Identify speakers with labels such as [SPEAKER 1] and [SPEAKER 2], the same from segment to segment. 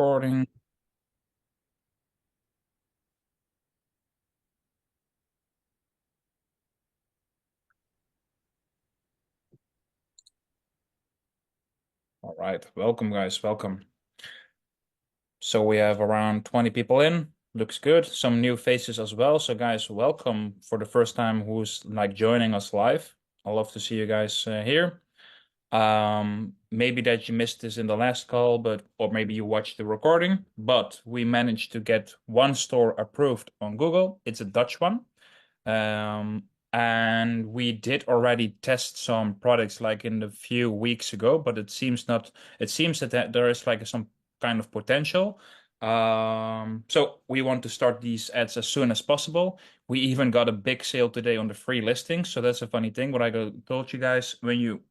[SPEAKER 1] Recording. All right, welcome guys, welcome. So we have around 20 people in. Looks good. Some new faces as well. So guys, welcome for the first time who's like joining us live. I love to see you guys here. Maybe that you missed this in the last call, but or maybe you watched the recording, but we managed to get one store approved on Google. It's a Dutch one. And we did already test some products like in the few weeks ago, but it seems that there is like some kind of potential. So we want to start these ads as soon as possible. We even got a big sale today on the free listing. So that's a funny thing. What told you guys, when you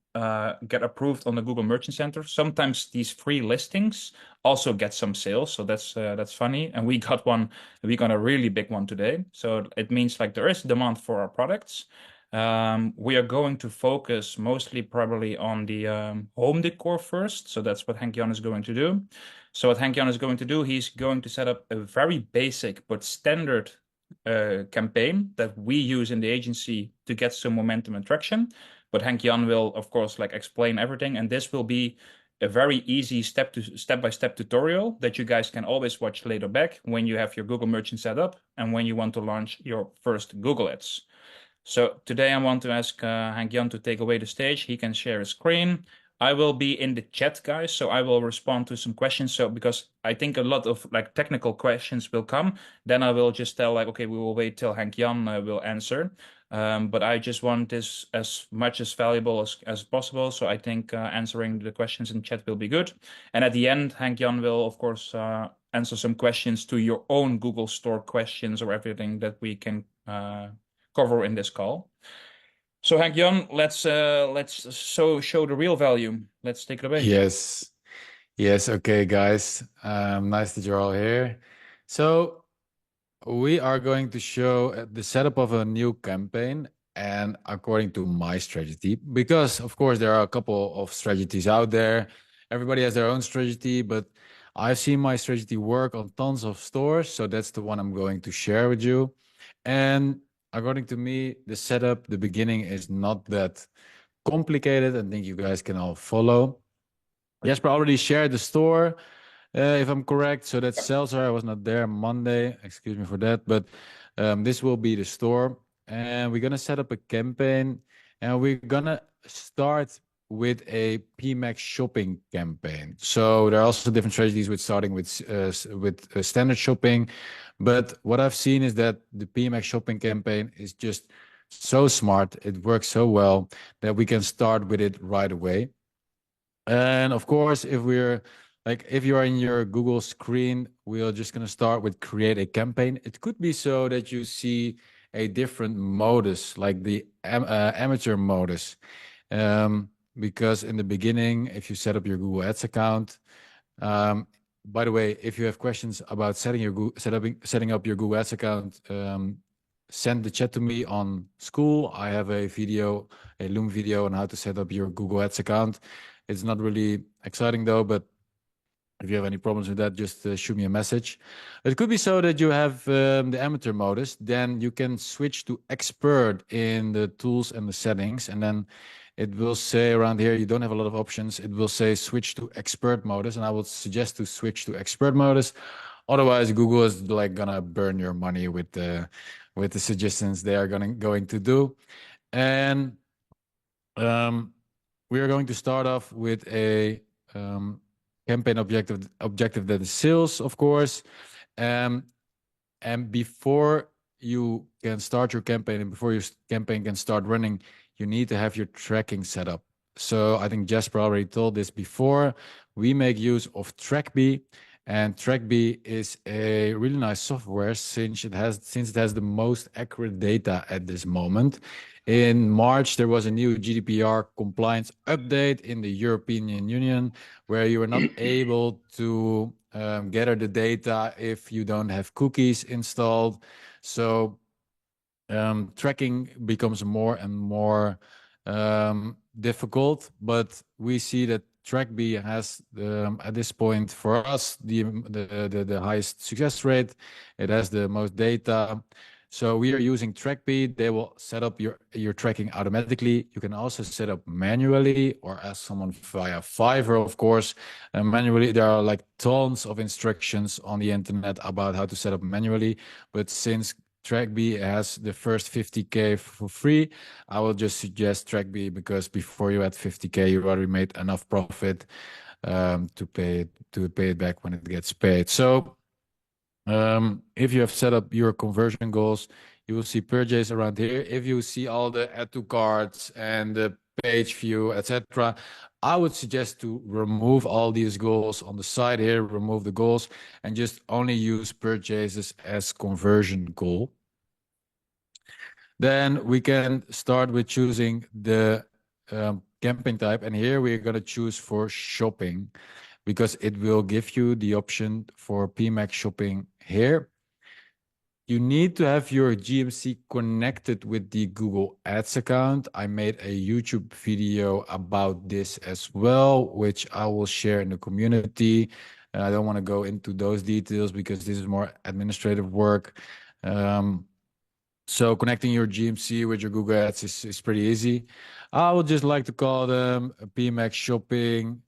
[SPEAKER 1] get approved on the Google Merchant Center, sometimes these free listings also get some sales. So that's funny. And we got a really big one today. So it means like there is demand for our products. We are going to focus mostly probably on the home decor first. So that's what Henk-Jan is going to do. So what Henk-Jan is going to do, he's going to set up a very basic but standard campaign that we use in the agency to get some momentum and traction. But Henk-Jan will, of course, like explain everything. And this will be a very easy step-by-step tutorial that you guys can always watch later back when you have your Google Merchant set up and when you want to launch your first Google Ads. So today I want to ask Henk-Jan to take away the stage. He can share his screen. I will be in the chat, guys, so I will respond to some questions. So because I think a lot of like technical questions will come, then I will just tell like, okay, we will wait till Henk-Jan will answer. But I just want this as much as valuable as possible. So I think answering the questions in chat will be good. And at the end, Henk-Jan will, of course, answer some questions to your own Google Store questions or everything that we can cover in this call. So Henk-Jan, let's show the real value. Let's take it away.
[SPEAKER 2] Yes. Yes. Okay, guys. Nice that you're all here. So we are going to show the setup of a new campaign and according to my strategy, because of course there are a couple of strategies out there. Everybody has their own strategy, but I've seen my strategy work on tons of stores. So that's the one I'm going to share with you. And according to me, the setup, the beginning is not that complicated. I think you guys can all follow. Jesper already shared the store, if I'm correct. So that's Seltzer. I was not there Monday. Excuse me for that. But this will be the store. And we're going to set up a campaign. And we're going to start with a PMax shopping campaign. So there are also different strategies with starting with standard shopping. But what I've seen is that the PMax shopping campaign is just so smart. It works so well that we can start with it right away. And of course, if you are in your Google screen, we are just going to start with create a campaign. It could be so that you see a different modus, like the amateur modus. Because in the beginning, if you set up your Google Ads account, by the way, if you have questions about setting up your Google Ads account, send the chat to me on School. I have a Loom video on how to set up your Google Ads account. It's not really exciting though, but if you have any problems with that, just shoot me a message. It could be so that you have the amateur modus, then you can switch to expert in the tools and the settings. And then it will say around here, you don't have a lot of options. It will say switch to expert modus. And I would suggest to switch to expert modus. Otherwise, Google is like gonna burn your money with the suggestions they are going to do. And we are going to start off with a campaign objective that is sales, of course. And before you can start your campaign and before your campaign can start running, you need to have your tracking set up. So I think Jesper already told this before. We make use of TrackBee, and TrackBee is a really nice software since it has the most accurate data at this moment. In March, there was a new GDPR compliance update in the European Union where you are not able to gather the data if you don't have cookies installed. So tracking becomes more and more difficult, but we see that TrackB has at this point for us the highest success rate. It has the most data. So we are using TrackB. They will set up your tracking automatically. You can also set up manually or ask someone via Fiverr, of course. Manually, there are like tons of instructions on the internet about how to set up manually. But since TrackB has the first 50K for free, I will just suggest TrackB because before you add 50K, you already made enough profit to pay it back when it gets paid. So if you have set up your conversion goals, you will see purchase around here. If you see all the add to carts and the page view, etc., I would suggest to remove all these goals on the side here, remove the goals, and just only use purchases as conversion goal. Then we can start with choosing the campaign type. And here we're going to choose for shopping because it will give you the option for PMax shopping here. You need to have your GMC connected with the Google Ads account. I made a YouTube video about this as well, which I will share in the community. I don't want to go into those details because this is more administrative work. So connecting your GMC with your Google Ads is pretty easy. I would just like to call them PMax Shopping,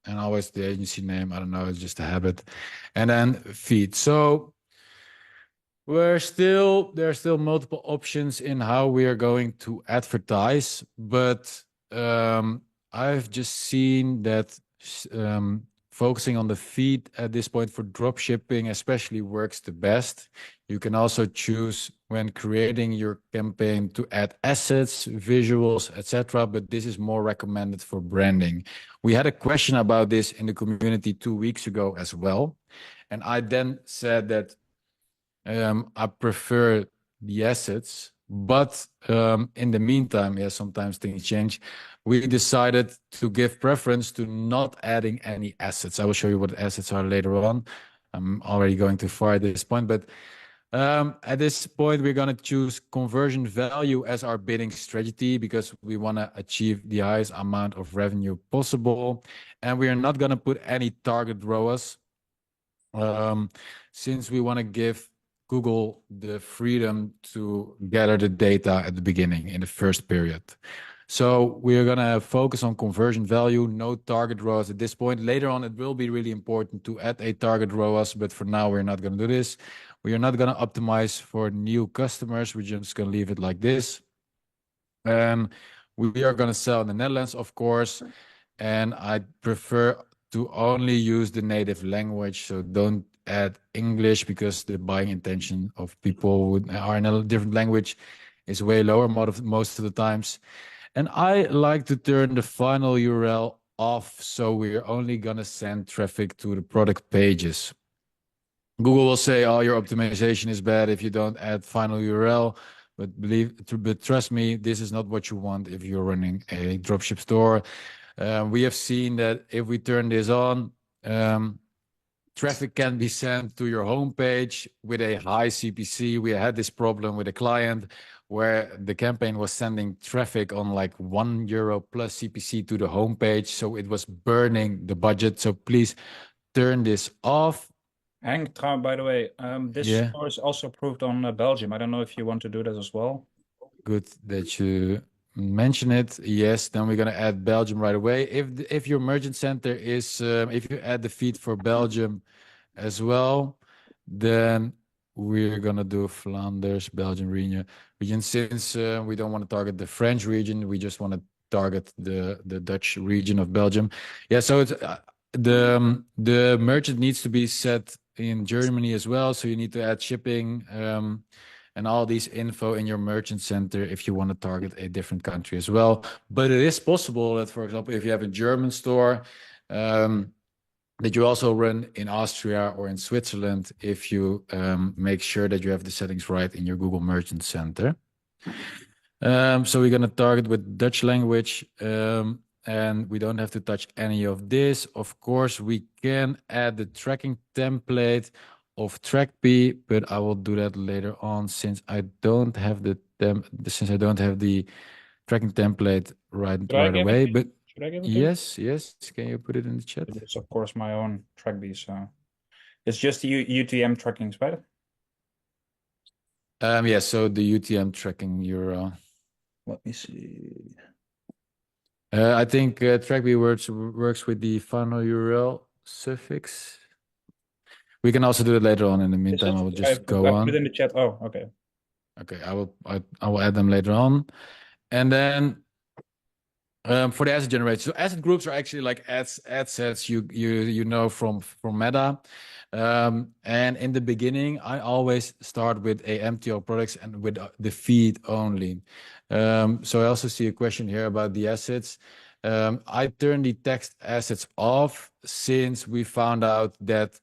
[SPEAKER 2] and always the agency name. I don't know, it's just a habit. And then feed. So there are still multiple options in how we are going to advertise, but I've just seen that focusing on the feed at this point for drop shipping especially works the best. You can also choose when creating your campaign to add assets, visuals, etc., but this is more recommended for branding. We had a question about this in the community 2 weeks ago as well, and I then said that I prefer the assets, but in the meantime, yeah, sometimes things change. We decided to give preference to not adding any assets. I will show you what assets are later on. I'm already going too far at this point, but at this point, we're going to choose conversion value as our bidding strategy because we want to achieve the highest amount of revenue possible. And we are not going to put any target ROAS since we want to give Google the freedom to gather the data at the beginning in the first period. So we are going to focus on conversion value, no target ROAS at this point. Later on, it will be really important to add a target ROAS, but for now, we're not going to do this. We are not going to optimize for new customers. We're just going to leave it like this. We are going to sell in the Netherlands, of course, and I prefer to only use the native language. So don't add English because the buying intention of people who are in a different language is way lower most of the times. And I like to turn the final URL off, so we're only going to send traffic to the product pages. Google will say, oh, your optimization is bad if you don't add final URL, but trust me, this is not what you want if you're running a dropship store. We have seen that if we turn this on, traffic can be sent to your homepage with a high CPC. We had this problem with a client where the campaign was sending traffic on like €1 plus CPC to the homepage. So it was burning the budget. So please turn this off.
[SPEAKER 1] Hank, by the way, this store is also approved on Belgium. I don't know if you want to do that as well.
[SPEAKER 2] Good that you mention it. Yes, then we're going to add Belgium right away. If your merchant center is, if you add the feed for Belgium as well, then we're going to do Flanders, Belgium region. Since we don't want to target the French region, we just want to target the Dutch region of Belgium. Yeah, so it's the merchant needs to be set in Germany as well. So you need to add shipping and all these info in your merchant center if you want to target a different country as well. But it is possible that, for example, if you have a German store, that you also run in Austria or in Switzerland if you make sure that you have the settings right in your Google Merchant Center. So we're going to target with Dutch language, and we don't have to touch any of this. Of course, we can add the tracking template of TrackB, but I will do that later on since I don't have the tracking template right away. But
[SPEAKER 1] Should I give it to you?
[SPEAKER 2] Yes, yes. Can you put it in the chat?
[SPEAKER 1] It's of course my own Trackbee, so it's just the UTM trackings, right?
[SPEAKER 2] Yeah, so the UTM tracking URL.
[SPEAKER 1] Let me see.
[SPEAKER 2] I think Trackbee works with the final URL suffix. We can also do it later on. In the meantime, I will just go
[SPEAKER 1] I put it in
[SPEAKER 2] on.
[SPEAKER 1] the chat. Oh, okay.
[SPEAKER 2] Okay, I will add them later on. And then for the asset generator, so asset groups are actually like ad sets you know from Meta. And in the beginning, I always start with a MTO products and with the feed only. So I also see a question here about the assets. I turn the text assets off since we found out that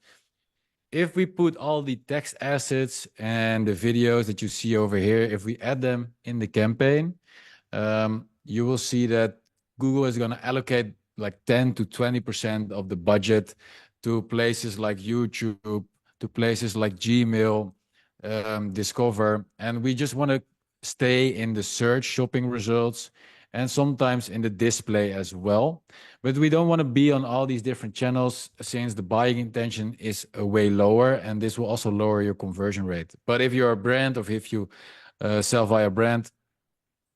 [SPEAKER 2] if we put all the text assets and the videos that you see over here, if we add them in the campaign, you will see that Google is going to allocate like 10 to 20% of the budget to places like YouTube, to places like Gmail, Discover. And we just want to stay in the search shopping results and sometimes in the display as well. But we don't want to be on all these different channels since the buying intention is way lower, and this will also lower your conversion rate. But if you're a brand or if you sell via brand,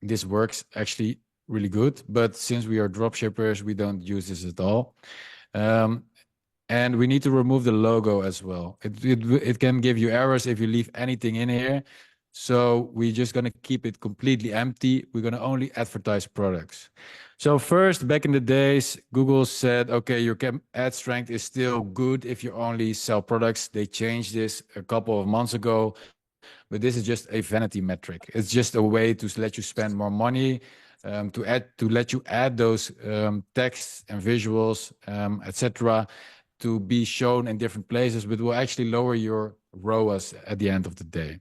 [SPEAKER 2] this works actually really good. But since we are drop shippers, we don't use this at all. And we need to remove the logo as well. It can give you errors if you leave anything in here. So we're just going to keep it completely empty. We're going to only advertise products. So first, back in the days, Google said, okay, your ad strength is still good if you only sell products. They changed this a couple of months ago, but this is just a vanity metric. It's just a way to let you spend more money, to let you add those texts and visuals, etc., to be shown in different places, but will actually lower your ROAS at the end of the day.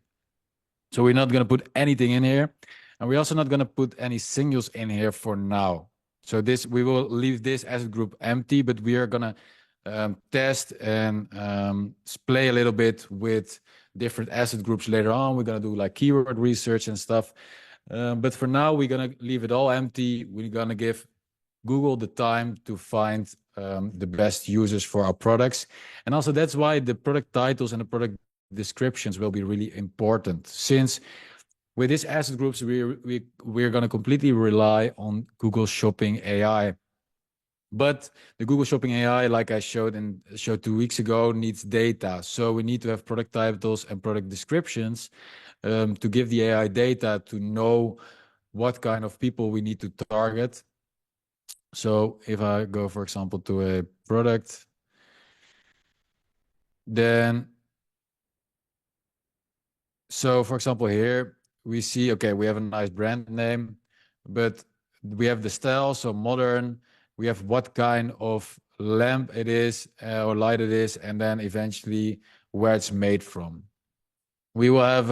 [SPEAKER 2] So we're not going to put anything in here, and we're also not going to put any singles in here for now. So this, we will leave this asset group empty, but we are going to test and play a little bit with different asset groups later on. We're going to do like keyword research and stuff. But for now, we're going to leave it all empty. We're going to give Google the time to find the best users for our products. And also that's why the product titles and the product descriptions will be really important, since with these asset groups, we're going to completely rely on Google Shopping AI. But the Google Shopping AI, like I showed 2 weeks ago, needs data. So we need to have product titles and product descriptions to give the AI data to know what kind of people we need to target. So if I go, for example, to a product, then, so for example, here we see, okay, we have a nice brand name, but we have the style, so modern. We have what kind of lamp it is or light it is, and then eventually where it's made from. We will have,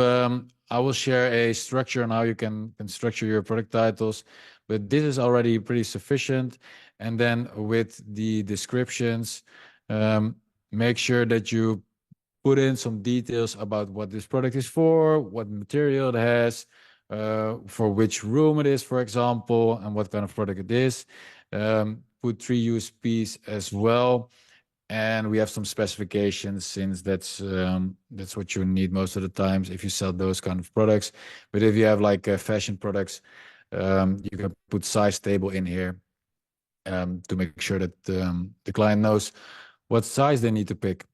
[SPEAKER 2] I will share a structure on how you can structure your product titles, but this is already pretty sufficient. And then with the descriptions, make sure that you put in some details about what this product is for, what material it has, for which room it is, for example, and what kind of product it is. Put 3 USPs as well. And we have some specifications, since that's what you need most of the times if you sell those kind of products. But if you have like fashion products, you can put size table in here to make sure that the client knows what size they need to pick.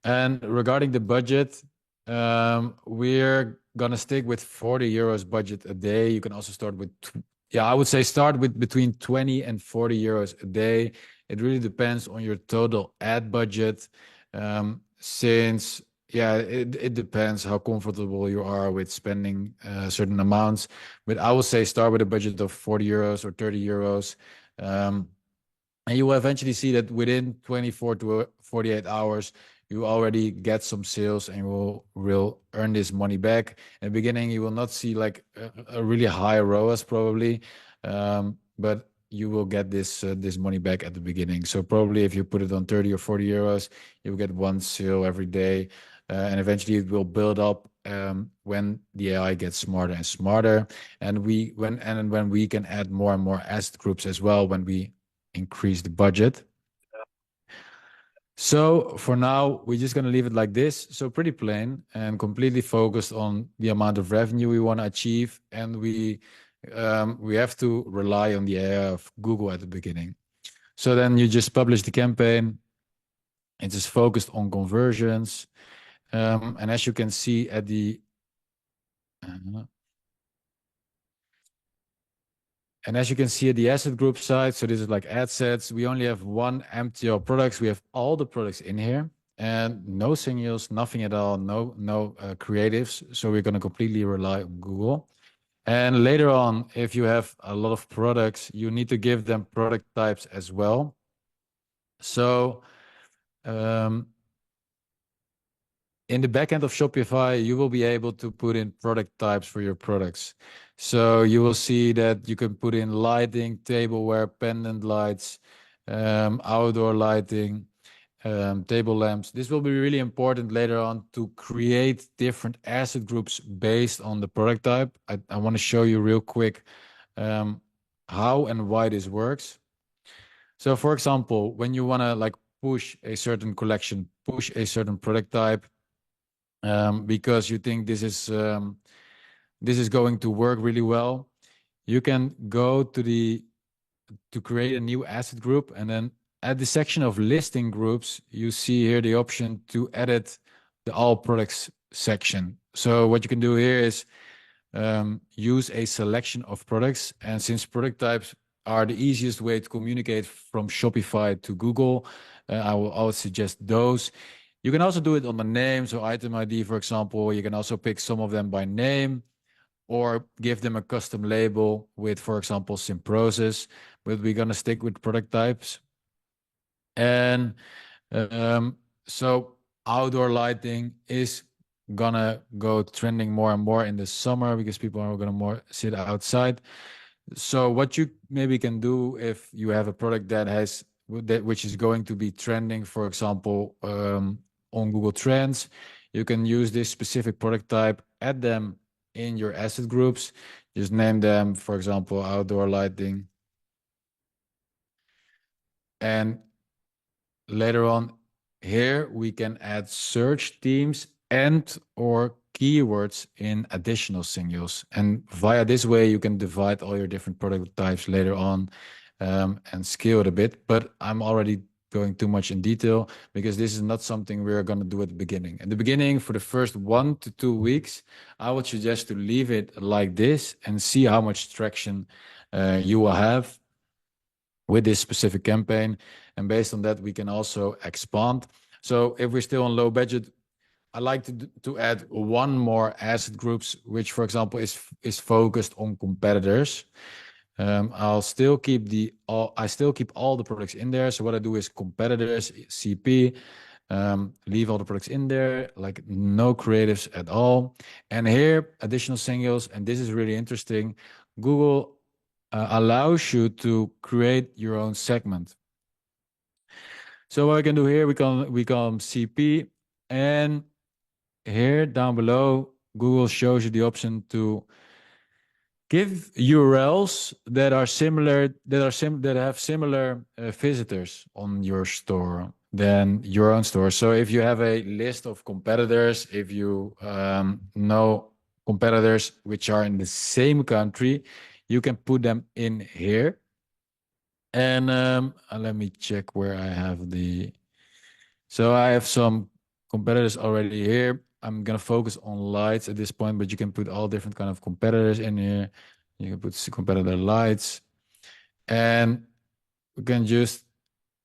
[SPEAKER 2] And regarding the budget, we're gonna stick with 40 euros budget a day. You can also start with, I would say start with between 20 and 40 euros a day. It really depends on your total ad budget, since it depends how comfortable you are with spending certain amounts. But I would say start with a budget of 40 euros or 30 euros. And you will eventually see that within 24 to 48 hours, you already get some sales and you will earn this money back. In the beginning, you will not see like a really high ROAS probably, but you will get this money back at the beginning. So probably if you put it on 30 or 40 euros, you'll get one sale every day. And eventually it will build up when the AI gets smarter and smarter. And when we can add more and more asset groups as well, when we increase the budget. So for now, we're just going to leave it like this. So pretty plain and completely focused on the amount of revenue we want to achieve. And we have to rely on the AI of Google at the beginning. So then you just publish the campaign. It's just focused on conversions. And as you can see at the asset group side, so this is like ad sets. We only have one MTL products. We have all the products in here and no signals, nothing at all, no creatives. So we're going to completely rely on Google. And later on, if you have a lot of products, you need to give them product types as well. So in the backend of Shopify, you will be able to put in product types for your products. So you will see that you can put in lighting, tableware, pendant lights, outdoor lighting, table lamps. This will be really important later on to create different asset groups based on the product type. I want to show you real quick how and why this works. So for example, when you want to like push a certain collection, push a certain product type, because you think this is going to work really well, you can go to create a new asset group, and then at the section of listing groups, you see here the option to edit the all products section. So what you can do here is use a selection of products, and since product types are the easiest way to communicate from Shopify to Google, I will always suggest those. You can also do it on the name, so item ID, for example. You can also pick some of them by name or give them a custom label with, for example, Simproses, but we're going to stick with product types. And so outdoor lighting is gonna go trending more and more in the summer because people are gonna more sit outside. So what you maybe can do if you have a product which is going to be trending, for example, on Google Trends, you can use this specific product type, add them in your asset groups, just name them, for example, outdoor lighting. And later on here, we can add search themes and or keywords in additional signals. And via this way, you can divide all your different product types later on and scale it a bit. But I'm already going too much in detail because this is not something we're going to do at the beginning. At the beginning, for the first 1 to 2 weeks, I would suggest to leave it like this and see how much traction you will have with this specific campaign. And based on that, we can also expand. So if we're still on low budget, I like to add one more asset groups, which, for example, is focused on competitors. I still keep all the products in there. So what I do is competitors, CP, leave all the products in there, like no creatives at all. And here, additional signals, and this is really interesting. Google allows you to create your own segment. So what I can do here, we come CP, and here down below, Google shows you the option to give URLs that have similar visitors on your store than your own store. So if you have a list of competitors, if you know competitors which are in the same country, you can put them in here. And let me check where I have so I have some competitors already here. I'm gonna focus on lights at this point, but you can put all different kind of competitors in here. You can put competitor lights, and we can just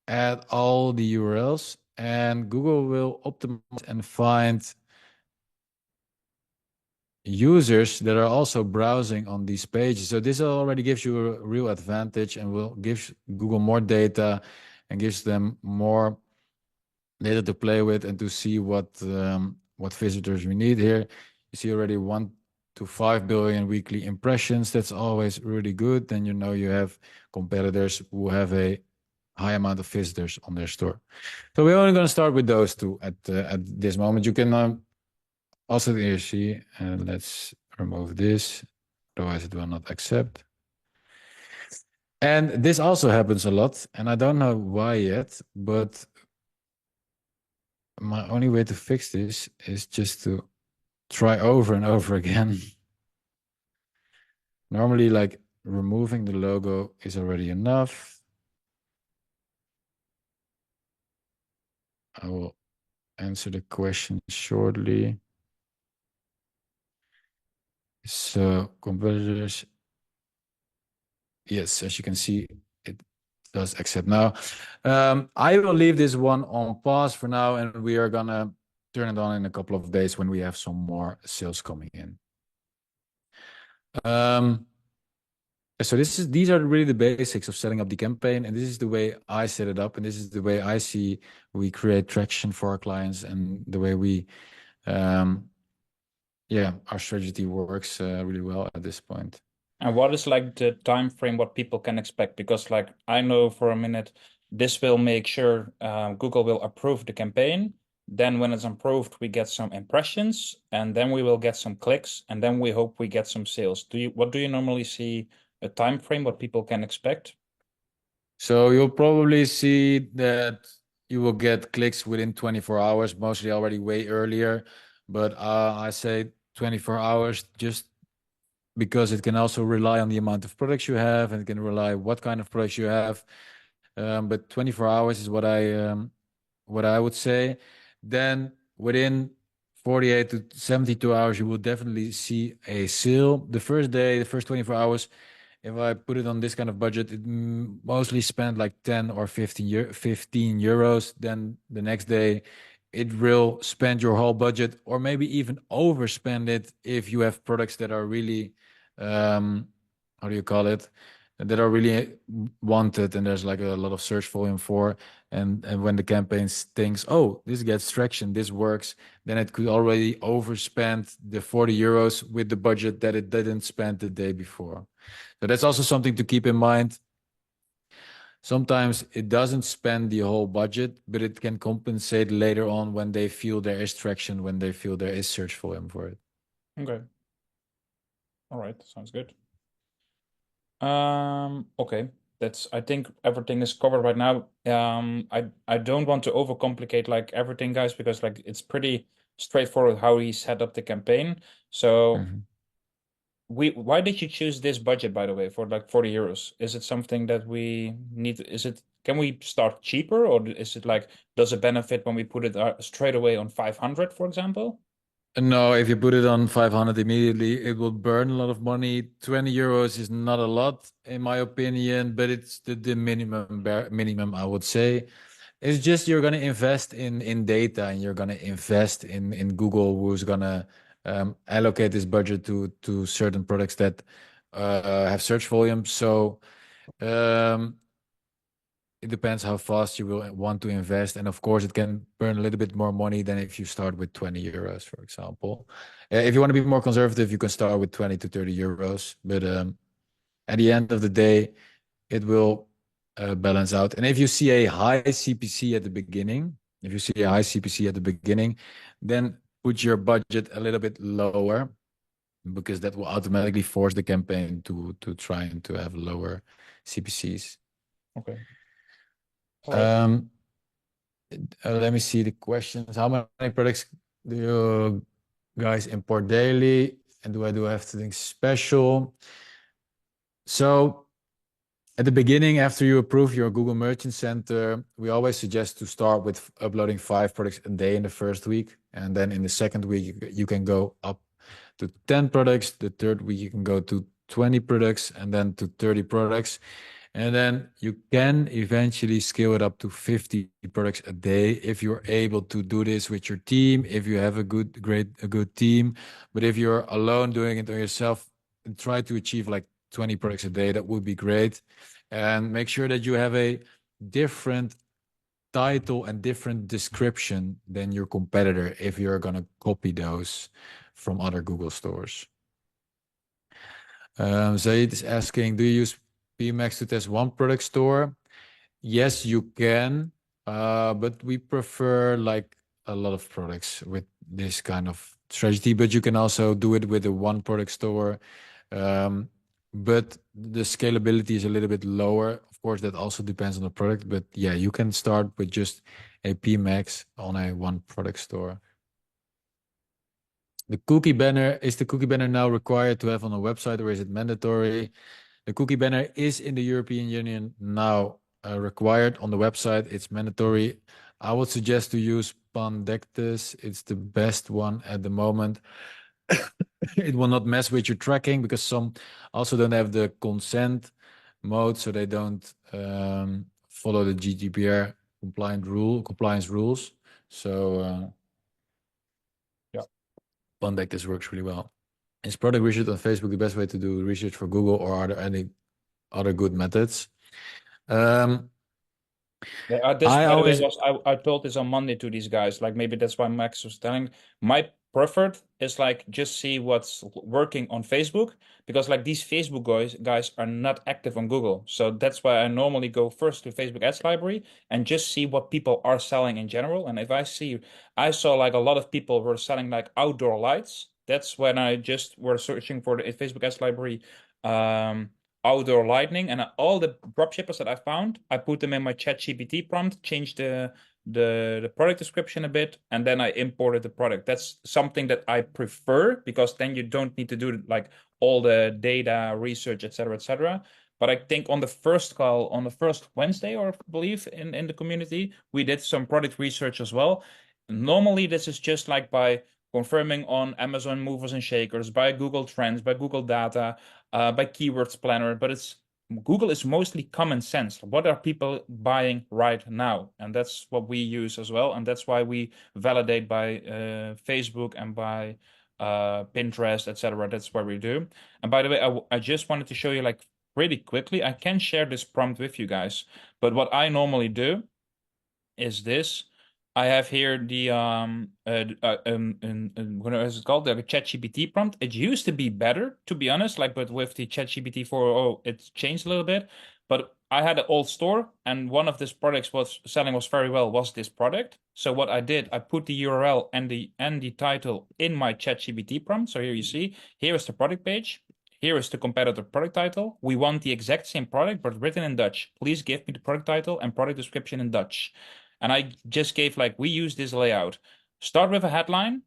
[SPEAKER 2] add all the URLs, and Google will optimize and find users that are also browsing on these pages. So this already gives you a real advantage and will give Google more data and gives them more data to play with and to see what visitors we need here. You see already 1 to 5 billion weekly impressions. That's always really good. Then you know you have competitors who have a high amount of visitors on their store. So we're only going to start with those two at this moment. You can also here see, let's remove this, otherwise it will not accept. And this also happens a lot, and I don't know why yet, but my only way to fix this is just to try over and over again. Normally, like removing the logo is already enough. I will answer the question shortly. So competitors, yes, as you can see, it does accept now. I will leave this one on pause for now, and we are gonna turn it on in a couple of days when we have some more sales coming in. So these are really the basics of setting up the campaign, and this is the way I set it up, and this is the way I see we create traction for our clients, and the way we, yeah, our strategy works really well at this point.
[SPEAKER 1] And what is like the time frame what people can expect? Because like I know for a minute, this will make sure Google will approve the campaign. Then when it's approved, we get some impressions, and then we will get some clicks, and then we hope we get some sales. What do you normally see a time frame what people can expect?
[SPEAKER 2] So you'll probably see that you will get clicks within 24 hours, mostly already way earlier. But I say 24 hours just because it can also rely on the amount of products you have, and it can rely what kind of products you have. But 24 hours is what I would say. Then within 48 to 72 hours, you will definitely see a sale. The first day, the first 24 hours, if I put it on this kind of budget, it mostly spent like 10 or 15 euros. Then the next day, it will spend your whole budget, or maybe even overspend it if you have products that are really, how do you call it? That are really wanted, and there's like a lot of search volume for. And when the campaign thinks, oh, this gets traction, this works, then it could already overspend the 40 euros with the budget that it didn't spend the day before. So that's also something to keep in mind. Sometimes it doesn't spend the whole budget, but it can compensate later on when they feel there is traction, when they feel there is search volume for it.
[SPEAKER 1] Okay. All right. Sounds good. Okay. That's I think everything is covered right now. I don't want to overcomplicate like everything, guys, because like it's pretty straightforward how he set up the campaign. So
[SPEAKER 2] Mhm.
[SPEAKER 1] why did you choose this budget, by the way, for like 40 euros? Is it something that we need? Can we start cheaper, or is it like, does it benefit when we put it straight away on 500, for example?
[SPEAKER 2] No, if you put it on 500 immediately, it will burn a lot of money. 20 euros is not a lot, in my opinion, but it's the minimum, I would say. It's just you're gonna invest in data, and you're gonna invest in Google, who's gonna allocate this budget to certain products that have search volume. So um, it depends how fast you will want to invest, and of course, it can burn a little bit more money than if you start with 20 euros, for example. If you want to be more conservative, you can start with 20 to 30 euros, but at the end of the day, it will balance out. And if you see a high CPC at the beginning, if you see a high CPC at the beginning, then put your budget a little bit lower, because that will automatically force the campaign to try and to have lower CPCs.
[SPEAKER 1] Okay. All right.
[SPEAKER 2] Um, let me see the questions. How many products do you guys import daily? And do I do anything special? So at the beginning, after you approve your Google Merchant Center, we always suggest to start with uploading 5 products a day in the first week. And then in the second week, you can go up to 10 products. The third week, you can go to 20 products, and then to 30 products. And then you can eventually scale it up to 50 products a day if you're able to do this with your team, if you have a good team. But if you're alone doing it on yourself, try to achieve like 20 products a day. That would be great. And make sure that you have a different title and different description than your competitor if you're going to copy those from other Google stores. Zaid is asking, do you use PMax to test one product store? Yes, you can, but we prefer like a lot of products with this kind of strategy. But you can also do it with a one product store. Um, but the scalability is a little bit lower. Of course, that also depends on the product, but yeah, you can start with just a PMax on a one product store. The cookie banner, is the cookie banner now required to have on a website, or is it mandatory? The cookie banner is in the European Union now required on the website. It's mandatory. I would suggest to use Pandectus. It's the best one at the moment. It will not mess with your tracking because some also don't have the consent mode, so they don't follow the GDPR compliance rules. So yeah, Pandectus works really well. Is product research on Facebook the best way to do research for Google, or are there any other good methods?
[SPEAKER 1] Yeah, this, by the way, I told this on Monday to these guys. Like maybe that's why Max was telling. My preferred is like just see what's working on Facebook, because like these Facebook guys are not active on Google. So that's why I normally go first to Facebook Ads Library and just see what people are selling in general. And if I saw like a lot of people were selling like outdoor lights. That's when I just were searching for the Facebook Ads Library. Outdoor lighting, and all the dropshippers that I found, I put them in my ChatGPT prompt, changed the product description a bit, and then I imported the product. That's something that I prefer, because then you don't need to do like all the data research, etc., etc. But I think on the first call, on the first Wednesday, or I believe in the community, we did some product research as well. Normally, this is just like by confirming on Amazon movers and shakers, by Google Trends, by Google Data, by Keywords Planner, but Google is mostly common sense. What are people buying right now? And that's what we use as well. And that's why we validate by Facebook and by Pinterest, etc. That's what we do. And by the way, I just wanted to show you like pretty quickly. I can share this prompt with you guys, but what I normally do is this. I have here the what is it called? The ChatGPT prompt. It used to be better, to be honest, like, but with the ChatGPT 4.0, it's changed a little bit. But I had an old store, and one of these products was selling was very well was this product. So what I did, I put the URL and the title in my ChatGPT prompt. So here you see, here is the product page. Here is the competitor product title. We want the exact same product, but written in Dutch. Please give me the product title and product description in Dutch. And I just gave like, we use this layout. Start with a headline,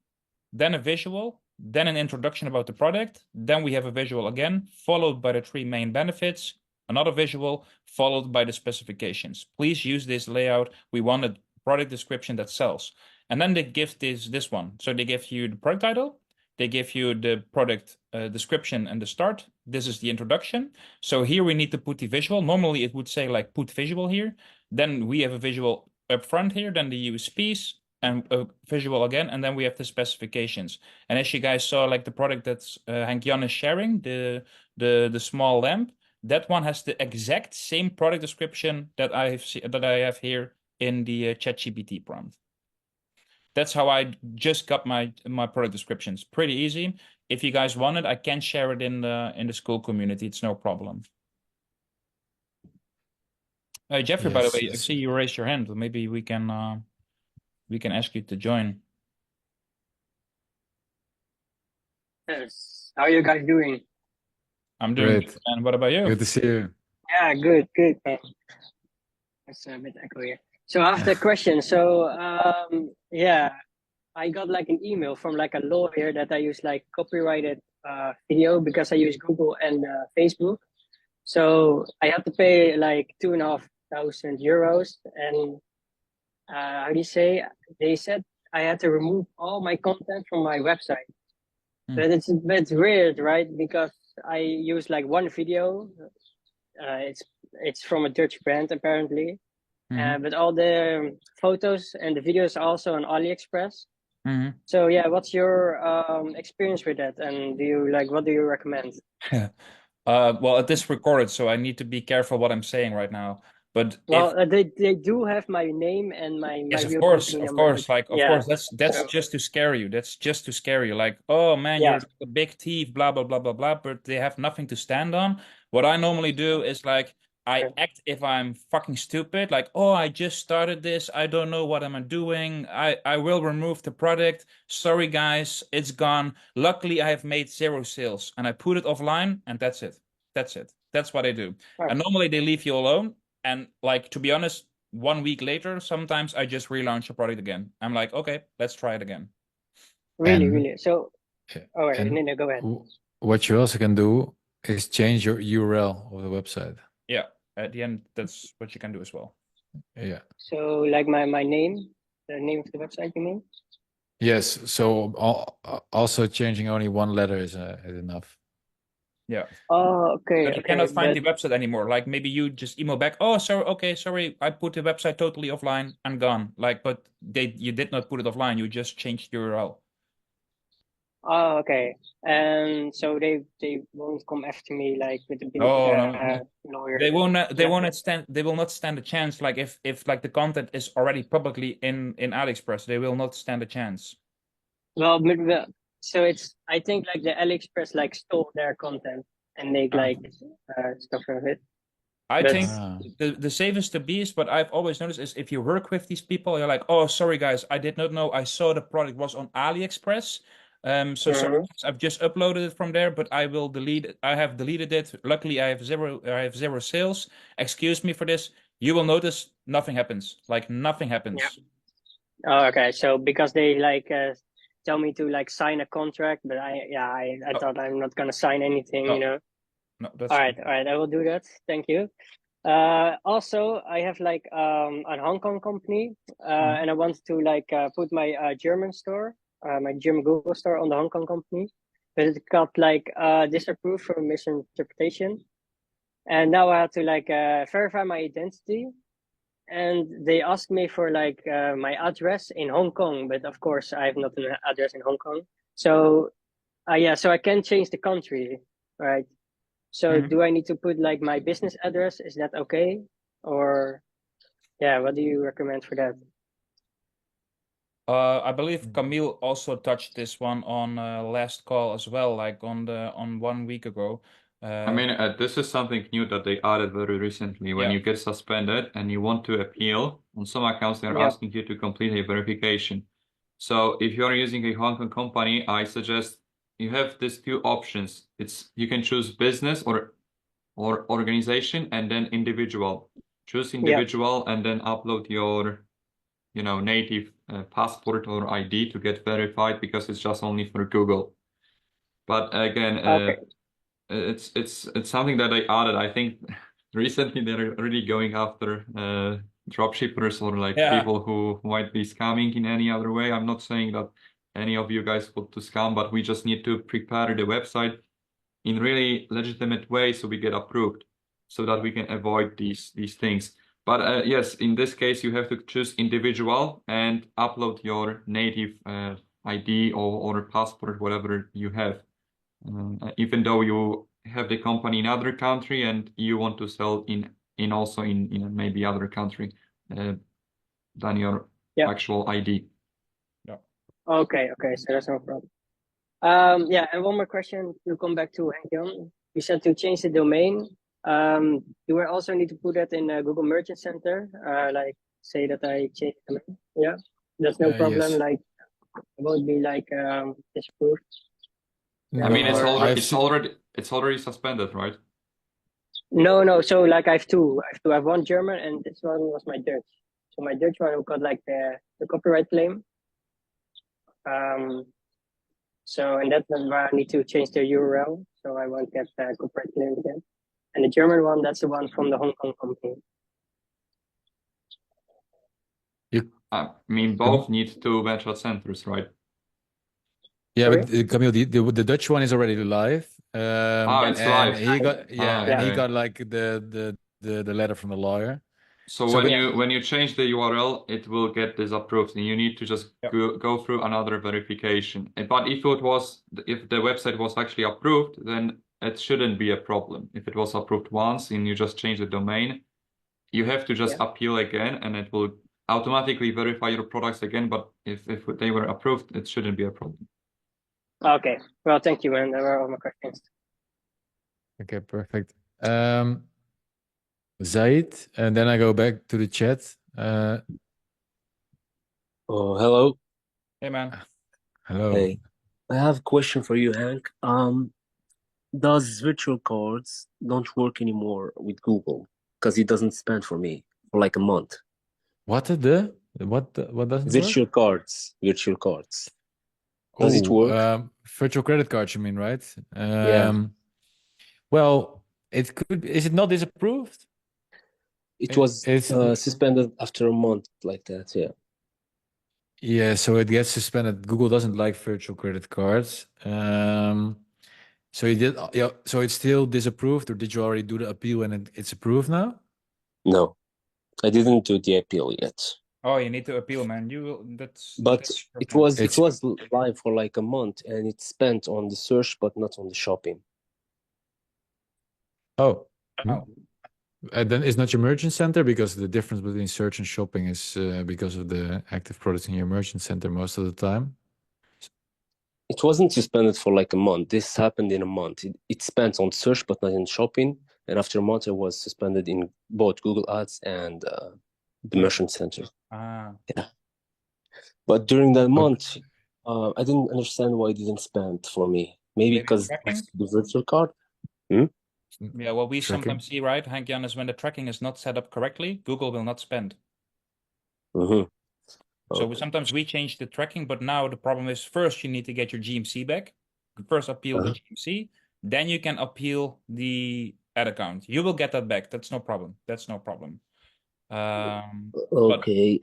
[SPEAKER 1] then a visual, then an introduction about the product. Then we have a visual again, followed by the three main benefits, another visual, followed by the specifications. Please use this layout. We want a product description that sells. And then they give this one. So they give you the product title, they give you the product description and the start. This is the introduction. So here we need to put the visual. Normally it would say like put visual here. Then we have a visual up front here, then the USPs, and a visual again, and then we have the specifications. And as you guys saw, like the product that's Henk Jan is sharing, the small lamp, that one has the exact same product description that I have here in the ChatGPT prompt. That's how I just got my product descriptions. Pretty easy. If you guys want it, I can share it in the school community. It's no problem. Jeffrey, by the way, I see you raised your hand. Maybe we can ask you to join.
[SPEAKER 3] Yes. How are you guys doing?
[SPEAKER 1] I'm doing
[SPEAKER 2] Great.
[SPEAKER 1] good, and what about you?
[SPEAKER 2] Good to see you.
[SPEAKER 3] Yeah, good. It's a bit echo here. So I have the question. So yeah, I got like an email from like a lawyer that I use like copyrighted video because I use Google and Facebook. So I have to pay like 2,500 euros, and how do you say? They said I had to remove all my content from my website. But it's weird, right? Because I use like one video. It's from a Dutch brand apparently, but all the photos and the videos are also on AliExpress. So yeah, what's your experience with that? And what do you recommend?
[SPEAKER 1] Well, it is recorded, so I need to be careful what I'm saying right now. But
[SPEAKER 3] well, they do have my name and my
[SPEAKER 1] yes,
[SPEAKER 3] real
[SPEAKER 1] of course,
[SPEAKER 3] company
[SPEAKER 1] of
[SPEAKER 3] number.
[SPEAKER 1] course, like of course, that's just to scare you. That's just to scare you. Like, oh man, you're a big thief, blah blah blah blah blah. But they have nothing to stand on. What I normally do is like I act if I'm fucking stupid. Like, oh, I just started this. I don't know what I'm doing. I will remove the product. Sorry guys, it's gone. Luckily, I have made 0 sales, and I put it offline, and that's it. That's it. That's what I do.
[SPEAKER 3] Right.
[SPEAKER 1] And normally they leave you alone. And like, to be honest, 1 week later, sometimes I just relaunch a product again. I'm like, okay, let's try it again.
[SPEAKER 3] Really,
[SPEAKER 2] And
[SPEAKER 3] really. So, all right,
[SPEAKER 2] and
[SPEAKER 3] no, go ahead.
[SPEAKER 2] what you also can do is change your URL of the website.
[SPEAKER 1] Yeah, at the end, that's what you can do as well.
[SPEAKER 2] Yeah.
[SPEAKER 3] So, like my name, the name of the website, you mean?
[SPEAKER 2] Yes. So also changing only one letter is enough.
[SPEAKER 1] Yeah.
[SPEAKER 3] Oh, okay,
[SPEAKER 1] But you
[SPEAKER 3] okay.
[SPEAKER 1] cannot find
[SPEAKER 3] But
[SPEAKER 1] the website anymore. Like maybe you just email back, oh, sorry, okay, sorry, I put the website totally offline. I'm gone. Like, but you did not put it offline. You just changed the URL.
[SPEAKER 3] oh, okay. And so they won't come after me like with a big
[SPEAKER 1] No.
[SPEAKER 3] lawyer.
[SPEAKER 1] They won't. They
[SPEAKER 3] Yeah.
[SPEAKER 1] won't stand. They will not stand a chance. Like if like the content is already publicly in AliExpress, they will not stand a chance.
[SPEAKER 3] Well, so it's I think like the AliExpress like stole their content and make
[SPEAKER 1] Ah.
[SPEAKER 3] like stuff of it.
[SPEAKER 1] I
[SPEAKER 3] But
[SPEAKER 1] think
[SPEAKER 2] Ah.
[SPEAKER 1] the safest to be is what I've always noticed is if you work with these people, you're like, oh, sorry guys, I did not know. I saw the product was on AliExpress. So sorry, guys, I've just uploaded it from there, but I will delete it. I have deleted it. Luckily, I have zero sales. Excuse me for this. You will notice nothing happens. Like nothing happens.
[SPEAKER 3] Yeah. Oh, okay. So because they like tell me to like sign a contract, but I
[SPEAKER 1] Oh.
[SPEAKER 3] thought I'm not gonna sign anything,
[SPEAKER 1] No.
[SPEAKER 3] you know.
[SPEAKER 1] No, that's
[SPEAKER 3] All right, I will do that. Thank you. Also, I have like a Hong Kong company, and I want to like put my German store, my German Google store on the Hong Kong company, but it got like disapproved for misinterpretation, and now I have to like verify my identity, and they asked me for like my address in Hong Kong, but of course I have not an address in Hong Kong, so yeah, so I can change the country, right? So do I need to put like my business address? Is that okay? Or yeah, what do you recommend for that?
[SPEAKER 1] I believe Camille also touched this one on last call as well, like on 1 week ago.
[SPEAKER 4] I mean, this is something new that they added very recently. When you get suspended and you want to appeal, on some accounts they're asking you to complete a verification. So if you're using a Hong Kong company, I suggest you have these two options. You can choose business or organization and then individual. Choose individual and then upload your native passport or ID to get verified because it's just only for Google. But again, it's something that I added. I think recently they're really going after dropshippers or like people who might be scamming in any other way. I'm not saying that any of you guys want to scam, but we just need to prepare the website in really legitimate way so we get approved, so that we can avoid these things. But yes, in this case, you have to choose individual and upload your native ID or passport, whatever you have. Even though you have the company in other country and you want to sell in also in maybe other country than your actual ID.
[SPEAKER 3] Yeah. Okay, so that's no problem. Yeah, and one more question to come back to Henk Jan. You said to change the domain. Do I also need to put that in Google Merchant Center? Like say that I change the domain? Yeah, that's no problem.
[SPEAKER 2] Yes.
[SPEAKER 3] Like it won't be like disapproved.
[SPEAKER 4] I mean, it's already suspended, right?
[SPEAKER 3] No. So like I have two. I have one German, and this one was my Dutch. So my Dutch one got like the copyright claim. So and that's why I need to change the URL, so I won't get the copyright claim again. And the German one, that's the one from the Hong Kong company.
[SPEAKER 4] I mean, both need two virtual centers, right?
[SPEAKER 2] Yeah, but Camille, the Dutch one is already live.
[SPEAKER 4] It's live.
[SPEAKER 2] He got he
[SPEAKER 4] okay.
[SPEAKER 2] got like the letter from the lawyer.
[SPEAKER 4] So when you change the URL, it will get disapproved, and you need to just go through another verification. But if the website was actually approved, then it shouldn't be a problem. If it was approved once and you just change the domain, you have to just appeal again, and it will automatically verify your products again. But if they were approved, it shouldn't be a problem.
[SPEAKER 3] Okay. Well, thank you, and there were all my questions.
[SPEAKER 2] Okay, perfect. Zaid, and then I go back to the chat.
[SPEAKER 5] Oh, hello.
[SPEAKER 1] Hey, man.
[SPEAKER 2] Hello.
[SPEAKER 5] Hey, I have a question for you, Hank. does virtual cards don't work anymore with Google because it doesn't spend for me for like a month.
[SPEAKER 2] What doesn't work?
[SPEAKER 5] Virtual cards. Does it
[SPEAKER 2] Oh,
[SPEAKER 5] work?
[SPEAKER 2] virtual credit cards, you mean, right?
[SPEAKER 5] Yeah.
[SPEAKER 2] Well, it could. Is it not disapproved?
[SPEAKER 5] It was
[SPEAKER 2] It's
[SPEAKER 5] suspended after a month like that, yeah.
[SPEAKER 2] yeah, so it gets suspended. Google doesn't like virtual credit cards. So you did, yeah. So it's still disapproved, or did you already do the appeal and it's approved now?
[SPEAKER 5] No, I didn't do the appeal yet.
[SPEAKER 1] Oh, you need to appeal, man.
[SPEAKER 5] But
[SPEAKER 1] that's your
[SPEAKER 5] it
[SPEAKER 1] fault.
[SPEAKER 5] was
[SPEAKER 2] It's-
[SPEAKER 5] live for like a month and it's spent on the search but not on the shopping.
[SPEAKER 2] Oh,
[SPEAKER 1] Oh.
[SPEAKER 2] then it's not your merchant center, because the difference between search and shopping is because of the active products in your merchant center most of the time.
[SPEAKER 5] It wasn't suspended for like a month. This happened in a month. It spent on search but not in shopping. And after a month, it was suspended in both Google Ads and the merchant center.
[SPEAKER 1] Ah.
[SPEAKER 5] Yeah. But during that month, I didn't understand why it didn't spend for me. Maybe because the virtual card.
[SPEAKER 1] Yeah, what we
[SPEAKER 2] Tracking.
[SPEAKER 1] sometimes see, right, Henk-Jan, is when the tracking is not set up correctly, Google will not spend.
[SPEAKER 5] Mm-hmm.
[SPEAKER 1] So sometimes we change the tracking, but now the problem is first you need to get your GMC back. First appeal the GMC, then you can appeal the ad account. You will get that back. That's no problem.
[SPEAKER 5] Okay.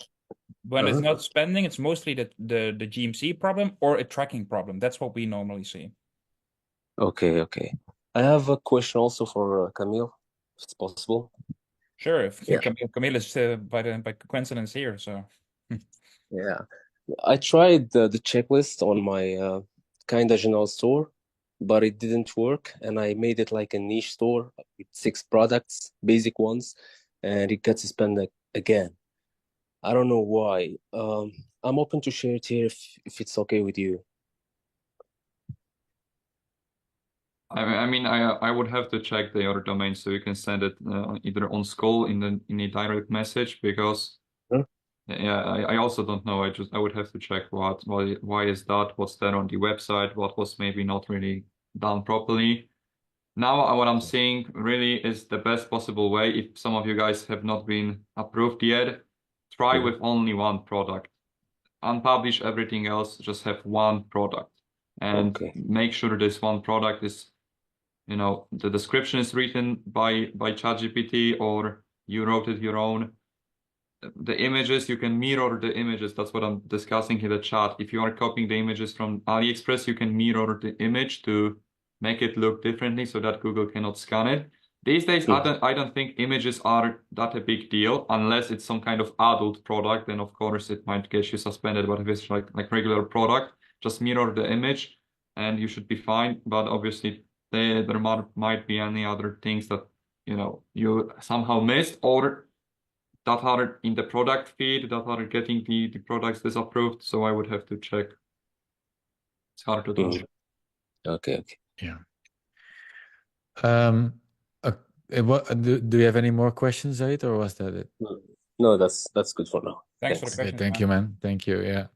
[SPEAKER 1] But when it's not spending, it's mostly the GMC problem or a tracking problem. That's what we normally see.
[SPEAKER 5] Okay. I have a question also for Camille, if it's possible.
[SPEAKER 1] Sure, if
[SPEAKER 5] Yeah.
[SPEAKER 1] Camille is by coincidence here, so.
[SPEAKER 5] Yeah, I tried the checklist on my Kinda General store, but it didn't work, and I made it like a niche store with 6 products, basic ones, and it got suspended again. I don't know why. I'm open to share it here if it's okay with you.
[SPEAKER 4] I mean, I would have to check the other domain, so you can send it either on Skoll in a direct message, because yeah, I also don't know. I would have to check why is that? What's there on the website? What was maybe not really done properly? Now what I'm seeing really is the best possible way. If some of you guys have not been approved yet, try with only one product. Unpublish everything else, just have one product. And make sure this one product is, you know, the description is written by ChatGPT or you wrote it your own. The images, you can mirror the images. That's what I'm discussing in the chat. If you are copying the images from AliExpress, you can mirror the image to make it look differently so that Google cannot scan it. These days, I don't think images are that a big deal unless it's some kind of adult product. Then of course it might get you suspended. But if it's like regular product, just mirror the image and you should be fine. But obviously there might be any other things that, you know, you somehow missed or that are in the product feed that are getting the products disapproved. So I would have to check. It's hard to do.
[SPEAKER 5] Okay.
[SPEAKER 2] Yeah. Do you have any more questions, Zaid, or was that it?
[SPEAKER 5] No, that's good for now.
[SPEAKER 1] Thanks for the question.
[SPEAKER 2] Thank you, man. Thank you. Yeah.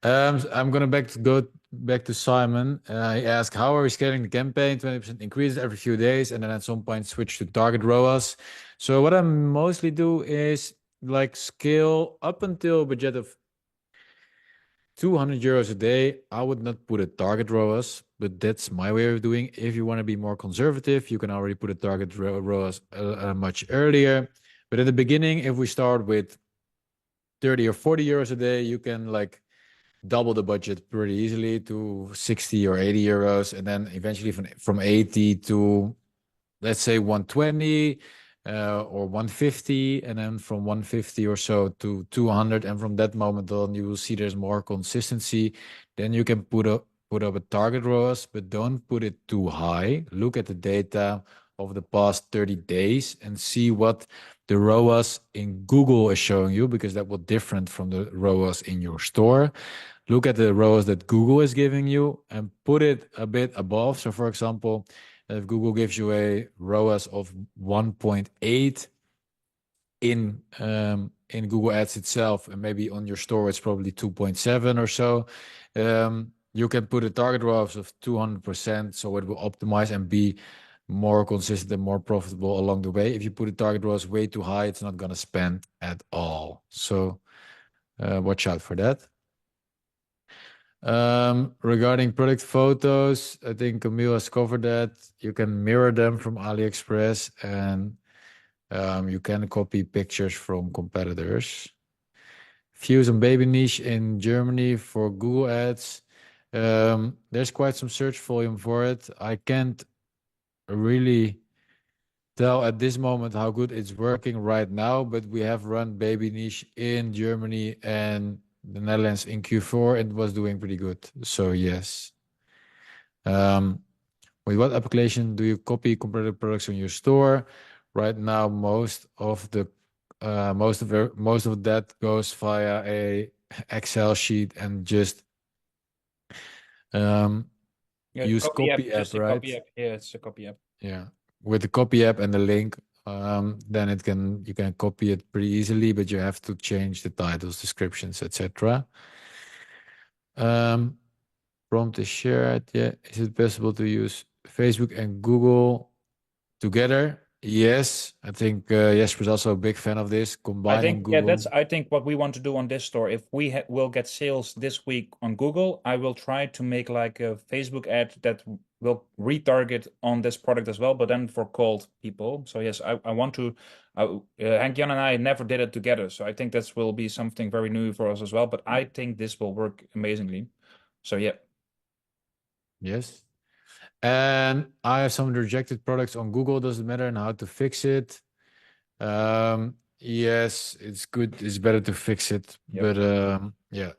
[SPEAKER 2] I'm gonna go back to Simon. He asked, how are we scaling the campaign? 20% increases every few days, and then at some point switch to target ROAS. So what I mostly do is like scale up until a budget of 200 euros a day. I would not put a target ROAS, but that's my way of doing. If you want to be more conservative, you can already put a target ROAS much earlier. But at the beginning, if we start with 30 or 40 euros a day, you can like double the budget pretty easily to 60 or 80 euros, and then eventually from 80 to, let's say, 120 or 150, and then from 150 or so to 200, and from that moment on you will see there's more consistency. Then you can put up a target ROAS, but don't put it too high. Look at the data of the past 30 days and see what the ROAS in Google is showing you, because that will different from the ROAS in your store. Look at the ROAS that Google is giving you and put it a bit above. So for example, if Google gives you a ROAS of 1.8 in Google Ads itself, and maybe on your store it's probably 2.7 or so, you can put a target ROAS of 200%, so it will optimize and be more consistent and more profitable along the way. If you put a target ROAS way too high, it's not gonna spend at all. So watch out for that. Regarding product photos, I think Camille has covered that. You can mirror them from AliExpress, and you can copy pictures from competitors. Views on baby niche in Germany for Google Ads. There's quite some search volume for it. I can't really tell at this moment how good it's working right now, but we have run baby niche in Germany and the Netherlands in Q4, and it was doing pretty good. So yes. With what application do you copy competitive products on your store? Right now, most of that goes via a Excel sheet and just use copy app,
[SPEAKER 1] just a
[SPEAKER 2] right?
[SPEAKER 1] copy app. Yeah, it's a copy app.
[SPEAKER 2] Yeah, with the copy app and the link, then you can copy it pretty easily, but you have to change the titles, descriptions, etc. Prompt is shared. Yeah, is it possible to use Facebook and Google together? Yes, I think Jesper's also a big fan of this, combining Google.
[SPEAKER 1] Yeah, that's I think what we want to do on this store. If we will get sales this week on Google, I will try to make like a Facebook ad that will retarget on this product as well, but then for cold people. So yes, I want to. Henk-Jan and I never did it together, so I think that will be something very new for us as well. But I think this will work amazingly. So yeah.
[SPEAKER 2] Yes. And I have some rejected products on Google. Doesn't matter and how to fix it. Yes, it's good. It's better to fix it.
[SPEAKER 1] Yep.
[SPEAKER 2] But yeah,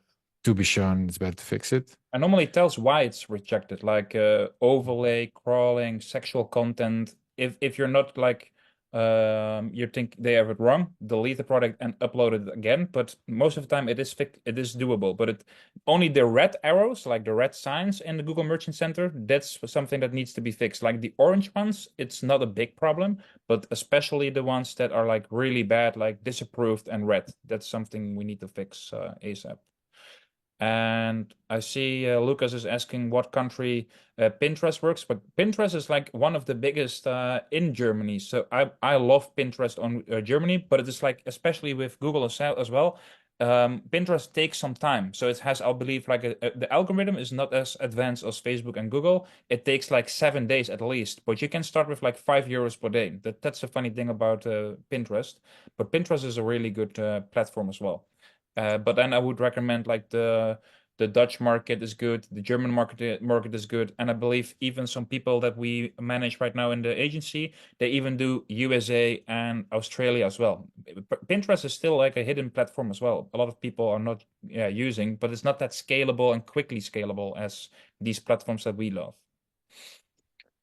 [SPEAKER 2] to be shown, it's better to fix it.
[SPEAKER 1] And normally it tells why it's rejected, like overlay, crawling, sexual content. If you're not like you think they have it wrong, delete the product and upload it again. But most of the time it is doable. But only the red arrows, like the red signs in the Google Merchant Center, that's something that needs to be fixed. Like the orange ones, it's not a big problem, but especially the ones that are like really bad, like disapproved and red, that's something we need to fix ASAP. And I see Lucas is asking what country Pinterest works, but Pinterest is like one of the biggest in Germany. So I love Pinterest on Germany, but it is like, especially with Google as well, Pinterest takes some time. So it has, I believe, like the algorithm is not as advanced as Facebook and Google. It takes like 7 days at least, but you can start with like €5 per day. That's the funny thing about Pinterest. But Pinterest is a really good platform as well. But then I would recommend like the Dutch market is good, the German market is good, and I believe even some people that we manage right now in the agency, they even do USA and Australia as well. Pinterest is still like a hidden platform as well. A lot of people are not using, but it's not that scalable and quickly scalable as these platforms that we love.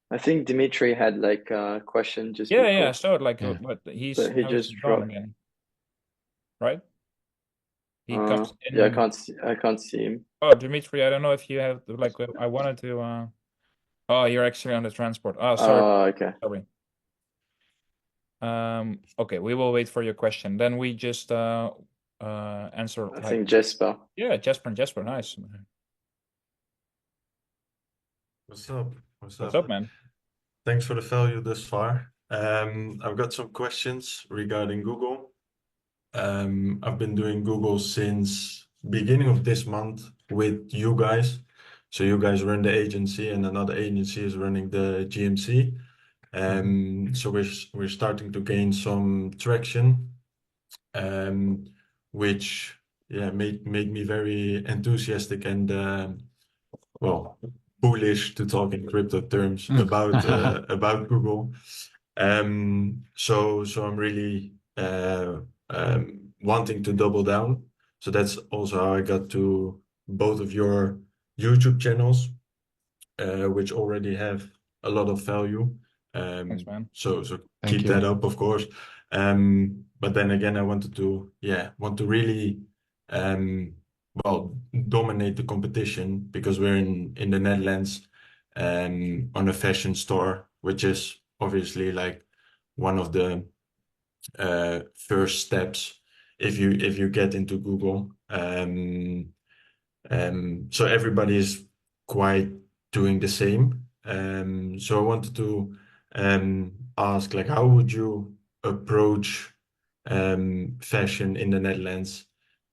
[SPEAKER 6] I think Dimitri had like a question just
[SPEAKER 1] yeah,
[SPEAKER 6] before.
[SPEAKER 1] yeah. So like,
[SPEAKER 2] Yeah.
[SPEAKER 1] but he
[SPEAKER 6] just dropped
[SPEAKER 1] again, right? He
[SPEAKER 6] Uh,
[SPEAKER 1] comes in.
[SPEAKER 6] yeah, I can't see him.
[SPEAKER 1] Oh, Dimitri, I don't know if you have like I wanted to. Oh, you're actually on the transport. Oh, sorry.
[SPEAKER 6] Okay.
[SPEAKER 1] Sorry. Okay, we will wait for your question. Then we just answer.
[SPEAKER 6] I think Jesper.
[SPEAKER 1] Yeah, Jesper, nice.
[SPEAKER 7] What's up?
[SPEAKER 1] What's up, man?
[SPEAKER 7] Thanks for the value thus far. I've got some questions regarding Google. I've been doing Google since beginning of this month with you guys. So you guys run the agency and another agency is running the GMC. So we're starting to gain some traction, which made me very enthusiastic and well, bullish, to talk in crypto terms, about Google. So I'm really wanting to double down. So that's also how I got to both of your YouTube channels, which already have a lot of value.
[SPEAKER 1] Thanks, man.
[SPEAKER 7] So
[SPEAKER 2] Thank
[SPEAKER 7] keep
[SPEAKER 2] you.
[SPEAKER 7] that up, of course. But then again, I want to really dominate the competition, because we're in the Netherlands on a fashion store, which is obviously like one of the first steps if you get into Google. So everybody is quite doing the same. So I wanted to ask, like, how would you approach fashion in the Netherlands,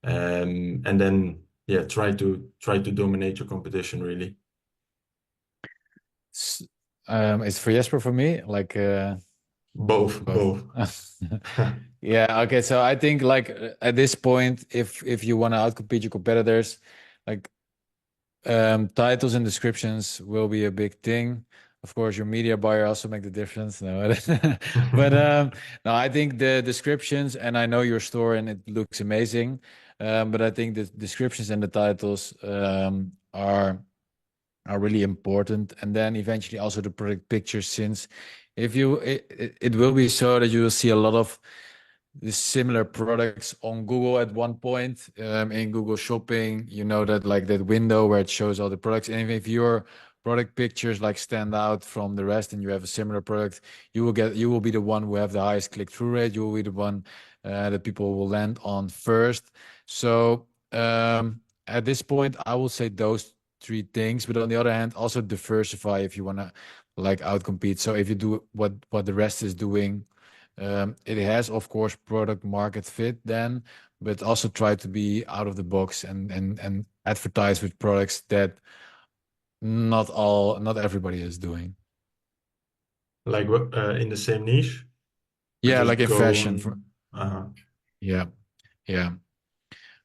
[SPEAKER 7] and then yeah, try to dominate your competition really.
[SPEAKER 2] It's for Jesper, for me, like
[SPEAKER 7] Both.
[SPEAKER 2] Yeah, okay. So I think like at this point, if you want to outcompete your competitors, like titles and descriptions will be a big thing. Of course, your media buyer also make the difference. No, but no, I think the descriptions, and I know your store and it looks amazing. But I think the descriptions and the titles are really important, and then eventually also the product pictures, since if you it will be so that you will see a lot of the similar products on Google at one point, in Google Shopping, you know, that like that window where it shows all the products. And if your product pictures like stand out from the rest and you have a similar product, you will be the one who have the highest click-through rate. You will be the one that people will land on first. So at this point, I will say those three things. But on the other hand, also diversify if you want to like outcompete. So if you do what the rest is doing, it has, of course, product market fit then, but also try to be out of the box and advertise with products that not everybody is doing.
[SPEAKER 7] Like in the same niche?
[SPEAKER 2] Yeah,
[SPEAKER 7] Just
[SPEAKER 2] like in
[SPEAKER 7] go
[SPEAKER 2] fashion.
[SPEAKER 7] on-
[SPEAKER 2] Yeah, yeah.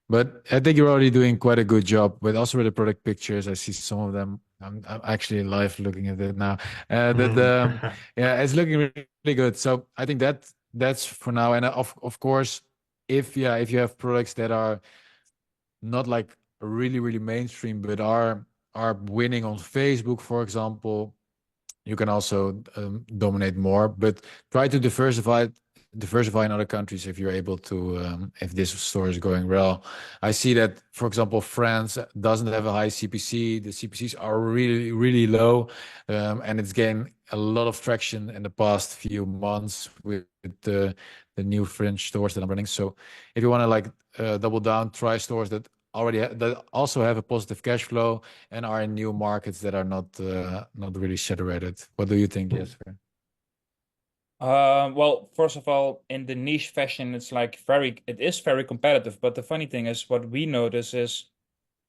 [SPEAKER 2] But I think you're already doing quite a good job. But also with the product pictures, I see some of them. I'm actually live looking at it now. Yeah, it's looking really good. So I think that's for now. And of course, if you have products that are not like really mainstream, but are winning on Facebook, for example, you can also dominate more. But try to diversify in other countries if you're able to, if this store is going well. I see that, for example, France doesn't have a high CPC. The CPCs are really low, and it's gained a lot of traction in the past few months with the new French stores that I'm running. So if you want to like double down, try stores that that also have a positive cash flow and are in new markets that are not really saturated. What do you think, Jesper?
[SPEAKER 1] Well, first of all, in the niche fashion, it is very competitive. But the funny thing is, what we notice is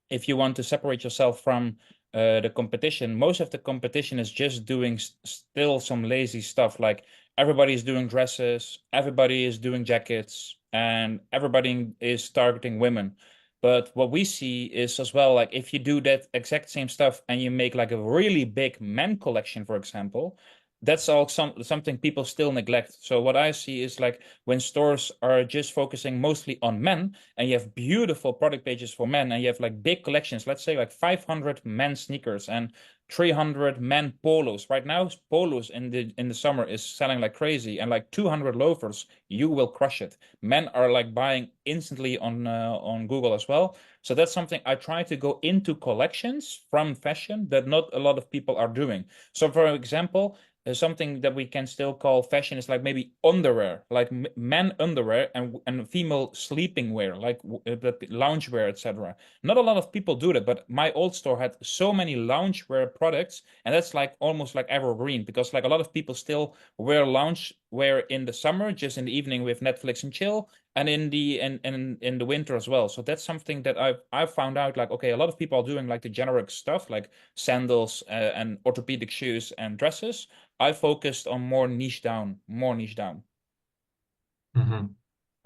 [SPEAKER 1] if you want to separate yourself from the competition, most of the competition is just doing still some lazy stuff. Like everybody is doing dresses, everybody is doing jackets, and everybody is targeting women. But what we see is as well, like if you do that exact same stuff and you make like a really big men collection, for example, that's all something people still neglect. So what I see is like when stores are just focusing mostly on men and you have beautiful product pages for men and you have like big collections, let's say like 500 men sneakers and 300 men polos. Right now, polos in the summer is selling like crazy, and like 200 loafers, you will crush it. Men are like buying instantly on Google as well. So that's something I try to go into collections from fashion that not a lot of people are doing. So for example, something that we can still call fashion is like maybe underwear, like men underwear and female sleeping wear, like loungewear, etc. Not a lot of people do that, but my old store had so many loungewear products, and that's like almost like evergreen because like a lot of people still wear loungewear in the summer, just in the evening with Netflix and chill, and in the winter as well. So that's something that I've found out, like okay, a lot of people are doing like the generic stuff like sandals and orthopedic shoes and dresses. I focused on more niche down.
[SPEAKER 7] Mm-hmm.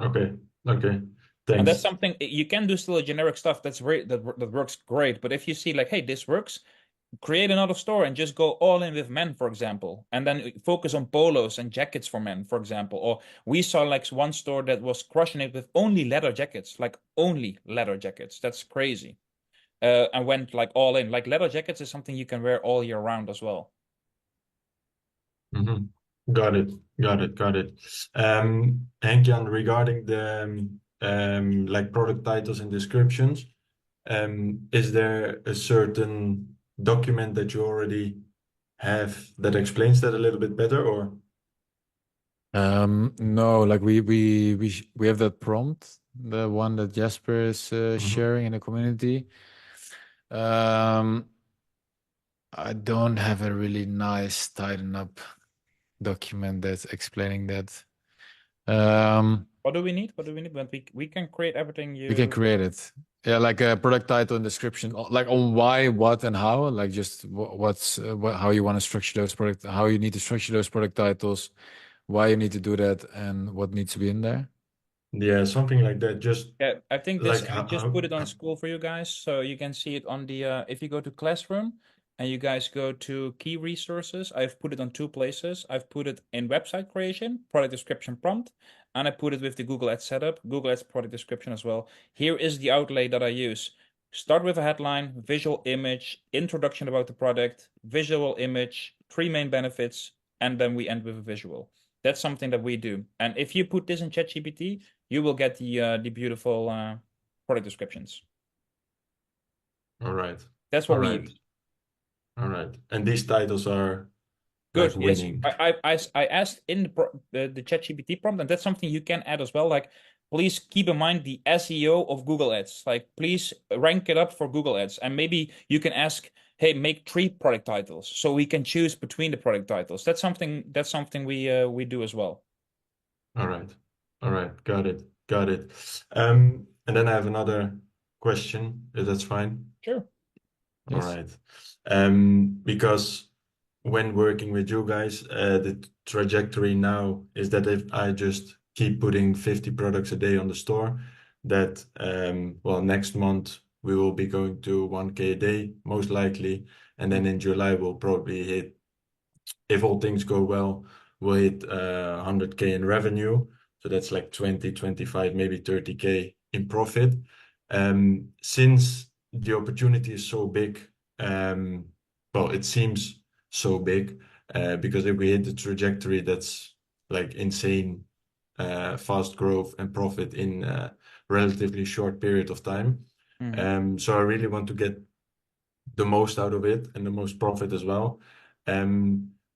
[SPEAKER 7] Okay.
[SPEAKER 1] And
[SPEAKER 7] Thanks.
[SPEAKER 1] that's something you can do still a generic stuff that works great. But if you see like, hey, this works, create another store and just go all in with men, for example, and then focus on polos and jackets for men, for example. Or we saw like one store that was crushing it with only leather jackets, like only leather jackets. That's crazy. And went like all in. Like leather jackets is something you can wear all year round as well.
[SPEAKER 7] Mm-hmm. Got it. Henk-Jan, regarding the like product titles and descriptions, is there a certain document that you already have that explains that a little bit better, or?
[SPEAKER 2] No, like we have that prompt, the one that Jesper is sharing in the community. I don't have a really nice tighten up document that's explaining that.
[SPEAKER 1] What do we need? What do we need? But we can create everything
[SPEAKER 2] We can create it. Yeah, like a product title and description, like on why, what, and how. Like just how you want to structure those product, how you need to structure those product titles, why you need to do that, and what needs to be in there.
[SPEAKER 7] Yeah, something like that. Just
[SPEAKER 1] Yeah, I think this,
[SPEAKER 7] like
[SPEAKER 1] I just put it on school for you guys, so you can see it on the, if you go to Classroom and you guys go to key resources, I've put it on 2 places. I've put it in website creation, product description prompt, and I put it with the Google Ads setup, Google Ads product description as well. Here is the outlay that I use. Start with a headline, visual image, introduction about the product, visual image, 3 main benefits, and then we end with a visual. That's something that we do. And if you put this in ChatGPT, you will get the beautiful product descriptions.
[SPEAKER 7] all right.
[SPEAKER 1] That's what
[SPEAKER 7] All
[SPEAKER 1] we
[SPEAKER 7] right.
[SPEAKER 1] use.
[SPEAKER 7] All right. And these titles are
[SPEAKER 1] Good.
[SPEAKER 7] like
[SPEAKER 1] Yes,
[SPEAKER 7] winning.
[SPEAKER 1] I asked in the ChatGPT prompt, and that's something you can add as well. Like, please keep in mind the SEO of Google Ads. Like, please rank it up for Google Ads, and maybe you can ask, hey, make 3 product titles, so we can choose between the product titles. That's something we do as well.
[SPEAKER 7] All right. All right. Got it. Got it. And then I have another question, if that's fine.
[SPEAKER 1] Sure.
[SPEAKER 7] All
[SPEAKER 2] Yes.
[SPEAKER 7] right. Because when working with you guys, the trajectory now is that if I just keep putting 50 products a day on the store, that well, next month we will be going to 1K a day, most likely. And then in July we'll probably hit, if all things go well, we'll hit 100K in revenue. So that's like 20, 25, maybe 30K in profit. Since the opportunity is so big, well, it seems so big, because if we hit the trajectory that's like insane, fast growth and profit in a relatively short period of time. So I really want to get the most out of it and the most profit as well.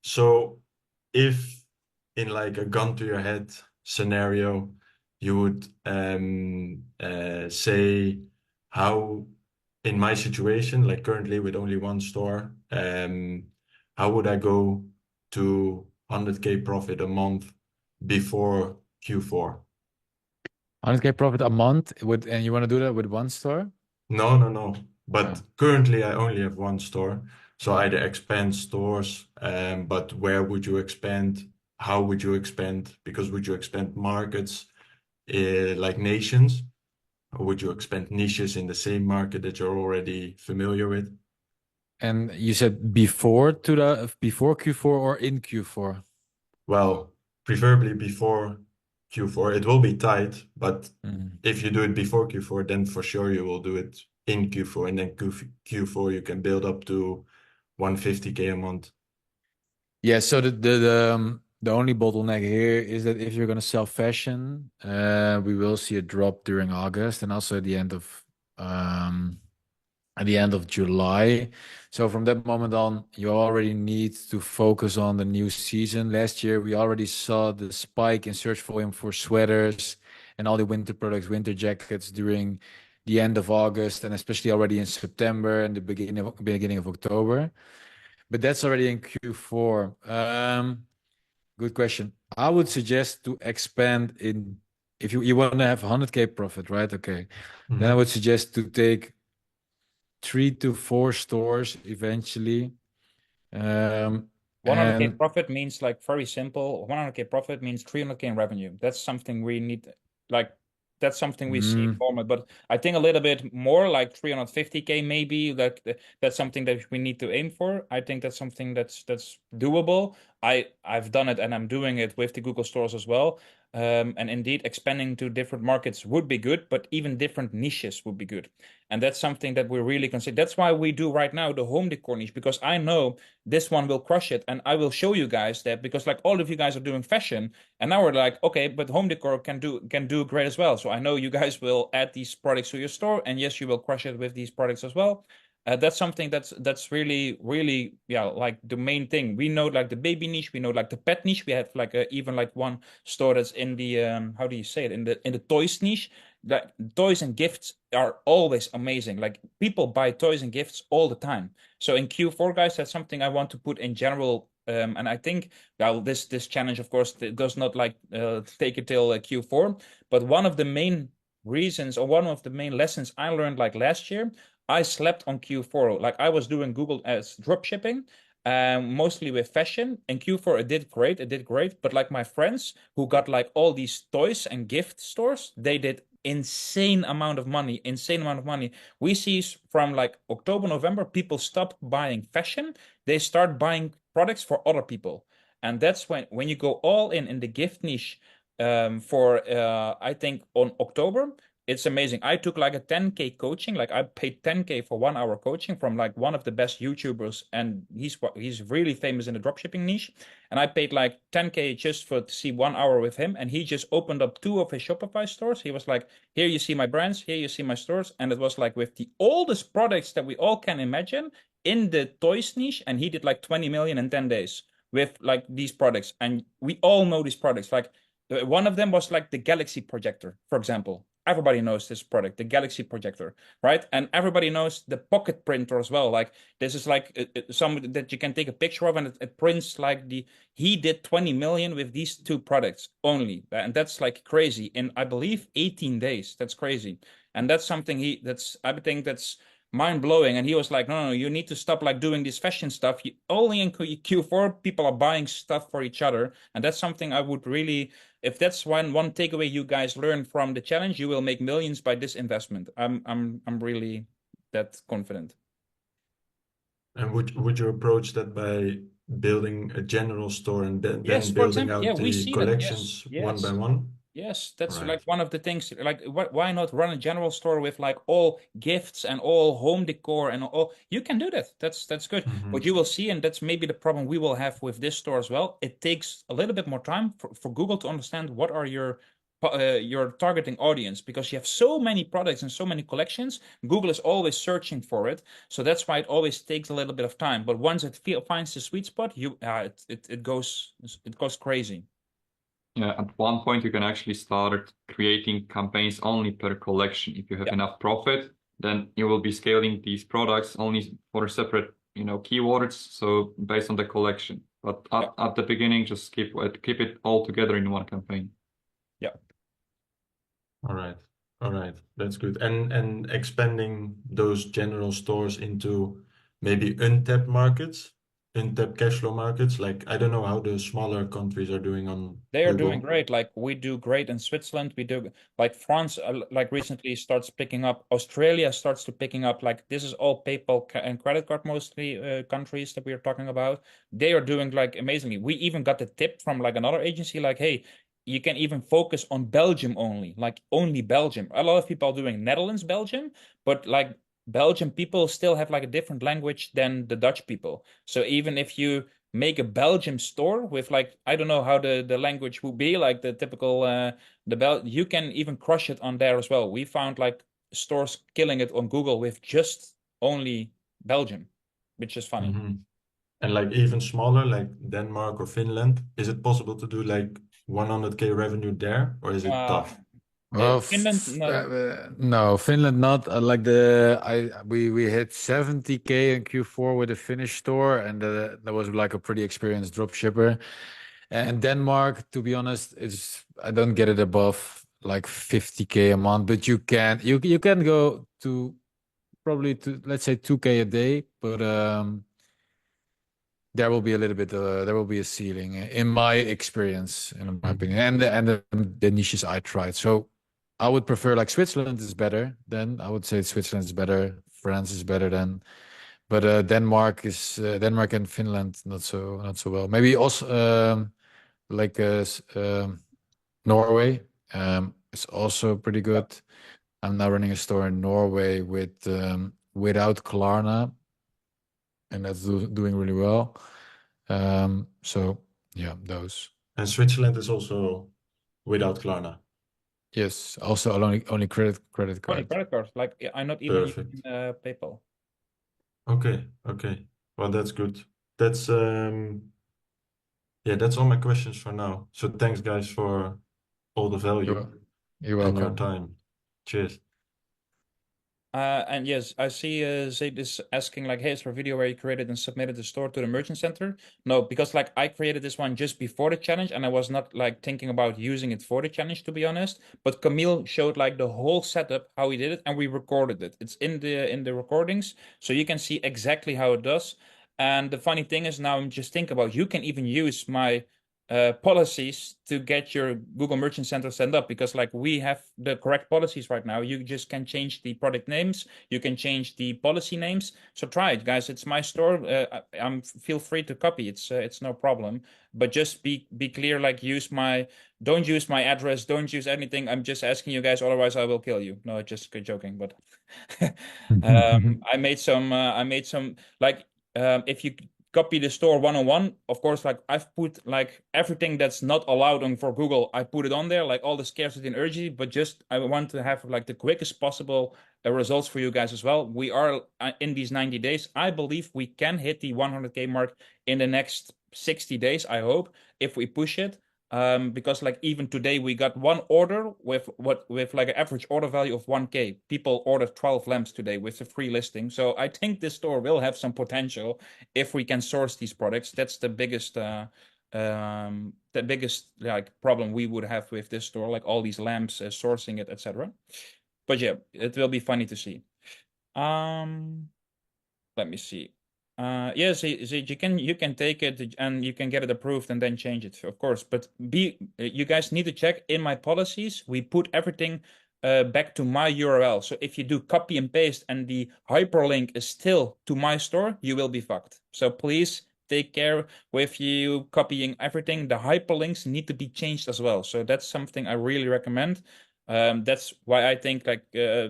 [SPEAKER 7] So if in like a gun to your head scenario, you would say how, in my situation, like currently with only 1 store, how would I go to 100K profit a month before Q4?
[SPEAKER 2] 100K profit a month and you want to do that with 1 store?
[SPEAKER 7] No. But
[SPEAKER 2] Yeah.
[SPEAKER 7] currently I only have 1 store. So either expand stores, but where would you expand? How would you expand? Because would you expand markets, like nations, or would you expand niches in the same market that you're already familiar with?
[SPEAKER 2] And you said before Q4 or in Q4?
[SPEAKER 7] Well, preferably before Q4. It will be tight, but
[SPEAKER 2] Mhm.
[SPEAKER 7] if you do it before Q4, then for sure you will do it in Q4, and then Q4 you can build up to 150K a month.
[SPEAKER 2] Yeah, so the only bottleneck here is that if you're gonna sell fashion, we will see a drop during August and also at the end of July. So from that moment on, you already need to focus on the new season. Last year, we already saw the spike in search volume for sweaters and all the winter products, winter jackets during the end of August and especially already in September and the beginning of October. But that's already in Q4. Good question. I would suggest to expand in, if you want to have 100K profit, right? Okay. Then I would suggest to take 3 to 4 stores eventually.
[SPEAKER 1] 100K profit means, like, very simple. 100K profit means 300K in revenue. That's something we need, like, that's something we see normal. But I think a little bit more, like 350K maybe, like that's something that we need to aim for. I think that's something that's doable. I've done it and I'm doing it with the Google stores as well. And indeed, expanding to different markets would be good, but even different niches would be good. And that's something that we're really considering. That's why we do right now the home decor niche, because I know this one will crush it. And I will show you guys that, because like all of you guys are doing fashion, and now we're like, okay, but home decor can do great as well. So I know you guys will add these products to your store, and yes, you will crush it with these products as well. That's something that's really, yeah, like the main thing. We know like the baby niche, we know like the pet niche. We have like even like one store that's in the how do you say it, in the toys niche. like toys and gifts are always amazing. Like people buy toys and gifts all the time. So in Q4, guys, that's something I want to put in general. And I think, well, this challenge, of course, does not like take it till Q4. But one of the main reasons, or one of the main lessons I learned like last year, I slept on Q4. Like I was doing Google Ads drop shipping, mostly with fashion. In Q4, it did great. But like my friends who got like all these toys and gift stores, they did insane amount of money. We see from like October, November, people stop buying fashion. They start buying products for other people. And that's when you go all in the gift niche, for I think on October, it's amazing. I took like a 10K coaching, like I paid 10K for 1 hour coaching from like one of the best YouTubers, and he's really famous in the dropshipping niche. And I paid like 10K just to see 1 hour with him, and he just opened up 2 of his Shopify stores. He was like, here you see my brands, here you see my stores, and it was like with the oldest products that we all can imagine in the toys niche, and he did like 20 million in 10 days with like these products. And we all know these products. Like one of them was like the Galaxy projector, for example. Everybody knows this product, the Galaxy projector, right? And everybody knows the pocket printer as well. Like this is like some that you can take a picture of, and it prints like he did 20 million with these 2 products only. And that's like crazy in, I believe, 18 days. That's crazy. And that's something I think that's mind blowing. And he was like, no, you need to stop like doing this fashion stuff. Only in Q4, people are buying stuff for each other. And that's something I would really, if that's one takeaway you guys learn from the challenge, you will make millions by this investment. I'm really that confident.
[SPEAKER 7] And would you approach that by building a general store and then
[SPEAKER 1] Yes, for
[SPEAKER 7] building
[SPEAKER 1] example,
[SPEAKER 7] out
[SPEAKER 1] yeah, we
[SPEAKER 7] the
[SPEAKER 1] see that.
[SPEAKER 7] collections
[SPEAKER 1] Yes,
[SPEAKER 7] one by
[SPEAKER 1] yes.
[SPEAKER 7] one?
[SPEAKER 1] Yes, that's
[SPEAKER 7] Right.
[SPEAKER 1] like one of the things. Like, why not run a general store with like all gifts and all home decor and all? You can do that. That's good.
[SPEAKER 7] Mhm.
[SPEAKER 1] What you will see, and that's maybe the problem we will have with this store as well. It takes a little bit more time for Google to understand what are your targeting audience, because you have so many products and so many collections. Google is always searching for it, so that's why it always takes a little bit of time. But once it finds the sweet spot, it goes crazy.
[SPEAKER 4] Yeah, at one point you can actually start creating campaigns only per collection. If you have enough profit, then you will be scaling these products only for separate, keywords. So based on the collection, but at the beginning, just keep it all together in one campaign.
[SPEAKER 1] Yeah.
[SPEAKER 7] All right, that's good. And expanding those general stores into maybe untapped markets, untapped cash flow markets. Like I don't know how the smaller countries are doing on
[SPEAKER 1] They are
[SPEAKER 7] Google.
[SPEAKER 1] doing great. Like we do great in Switzerland. We do like France, like recently starts picking up. Australia starts to picking up. Like this is all PayPal and credit card mostly countries that we are talking about. They are doing like amazingly. We even got the tip from like another agency, like, hey, you can even focus on Belgium only, like only Belgium. A lot of people are doing Netherlands, Belgium, but like Belgian people still have like a different language than the Dutch people. So even if you make a Belgium store with like, I don't know how the language would be, like the typical you can even crush it on there as well. We found like stores killing it on Google with just only Belgium, which is funny.
[SPEAKER 7] Mhm. And like even smaller, like Denmark or Finland, is it possible to do like 100K revenue there, or is it tough?
[SPEAKER 2] Well,
[SPEAKER 1] Finland,
[SPEAKER 2] no, Finland not. We hit 70K in Q4 with a Finnish store, and that was like a pretty experienced drop shipper. And Denmark, to be honest, I don't get it above like 50K a month, but you can go to probably to, let's say, 2K a day, but there will be a little bit there will be a ceiling in my experience, in my opinion, and the niches I tried. So I would prefer like Switzerland is better. Then I would say Switzerland is better. France is better than, but Denmark and Finland not so well. Maybe also like Norway is also pretty good. I'm now running a store in Norway without Klarna, and that's doing really well. So yeah, those.
[SPEAKER 7] And Switzerland is also without Klarna.
[SPEAKER 2] Yes, also only credit card.
[SPEAKER 1] Only credit card. Like I'm not even
[SPEAKER 7] Perfect.
[SPEAKER 1] using PayPal.
[SPEAKER 7] Okay. Well, that's good. That's that's all my questions for now. So thanks guys for all the value
[SPEAKER 2] You're
[SPEAKER 7] and
[SPEAKER 2] welcome.
[SPEAKER 7] your time. Cheers.
[SPEAKER 1] And yes, I see Zaid is asking like, hey, is there a video where you created and submitted the store to the merchant center? No, because like I created this one just before the challenge and I was not like thinking about using it for the challenge, to be honest. But Camille showed like the whole setup, how he did it, and we recorded it. It's in the recordings, so you can see exactly how it does. And the funny thing is now I'm just thinking about you can even use my policies to get your Google Merchant Center set up, because like we have the correct policies right now. You just can change the product names, you can change the policy names. So try it, guys. It's my store. I'm feel free to copy. It's no problem. But just be clear. Like don't use my address. Don't use anything. I'm just asking you guys. Otherwise, I will kill you. No, just joking. But I made some. Like if you copy the store 101, of course, like I've put like everything that's not allowed on for Google, I put it on there, like all the scarcity and urgency, but just I want to have like the quickest possible results for you guys as well. We are in these 90 days. I believe we can hit the 100K mark in the next 60 days, I hope, if we push it. Because like even today we got one order with like an average order value of 1K. People ordered 12 lamps today with a free listing. So I think this store will have some potential if we can source these products. That's the biggest like problem we would have with this store, like all these lamps, sourcing it, etc. But yeah, it will be funny to see. Let me see. Yes, you can take it and you can get it approved and then change it, of course. But you guys need to check in my policies. We put everything back to my URL. So if you do copy and paste and the hyperlink is still to my store, you will be fucked. So please take care with you copying everything. The hyperlinks need to be changed as well. So that's something I really recommend. That's why I think like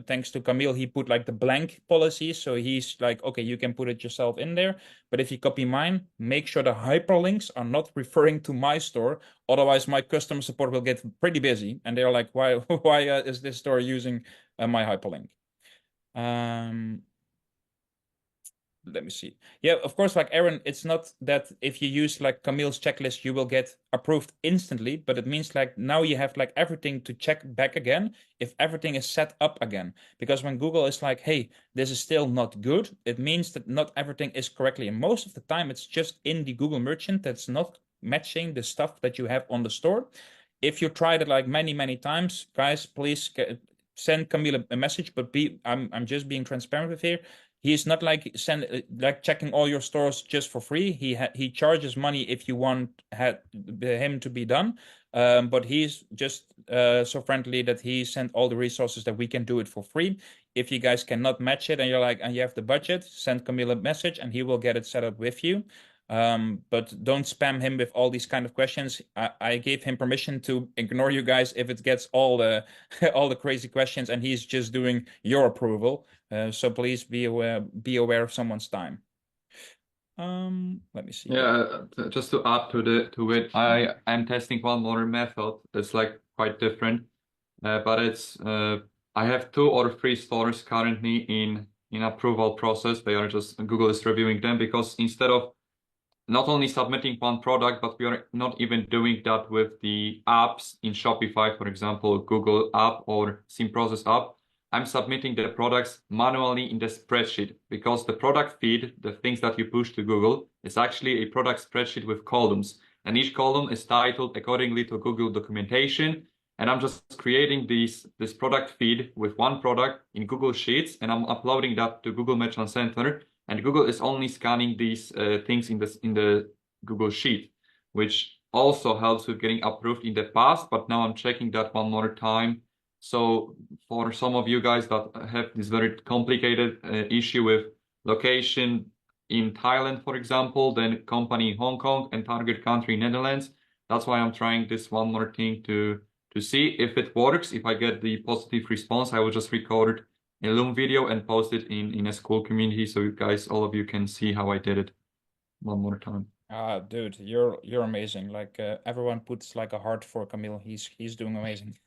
[SPEAKER 1] thanks to Camille, he put like the blank policy, so he's like, okay, you can put it yourself in there, but if you copy mine, make sure the hyperlinks are not referring to my store, otherwise my customer support will get pretty busy and they're like, why is this store using my hyperlink? Let me see. Yeah, of course, like Aaron, it's not that if you use like Camille's checklist, you will get approved instantly, but it means like now you have like everything to check back again if everything is set up again. Because when Google is like, hey, this is still not good, it means that not everything is correctly. And most of the time, it's just in the Google Merchant that's not matching the stuff that you have on the store. If you tried it like many times, guys, please send Camille a message, but I'm just being transparent with here. He's not like checking all your stores just for free. He charges money if you want him to be done. But he's just so friendly that he sent all the resources that we can do it for free. If you guys cannot match it and you're like, and you have the budget, send Camille a message and he will get it set up with you. But don't spam him with all these kind of questions. I gave him permission to ignore you guys if it gets all the all the crazy questions and he's just doing your approval. So please be aware of someone's time. Let me see.
[SPEAKER 4] Yeah, just to add to it, I am testing one more method that's like quite different, but it's I have 2 or 3 stores currently in approval process. They are just Google is reviewing them, because instead of not only submitting one product, but we are not even doing that with the apps in Shopify, for example, Google app or SimProcess app. I'm submitting the products manually in the spreadsheet, because the product feed, the things that you push to Google, is actually a product spreadsheet with columns. And each column is titled accordingly to Google documentation. And I'm just creating this product feed with one product in Google Sheets, and I'm uploading that to Google Merchant Center. And Google is only scanning these things in the Google Sheet, which also helps with getting approved in the past. But now I'm checking that one more time. So for some of you guys that have this very complicated issue with location in Thailand, for example, then company in Hong Kong and target country Netherlands, that's why I'm trying this one more thing to see if it works. If I get the positive response, I will just record a Loom video and post it in a school community, so you guys, all of you, can see how I did it one more time.
[SPEAKER 1] Dude, you're amazing. Like everyone puts like a heart for Camille. He's doing amazing.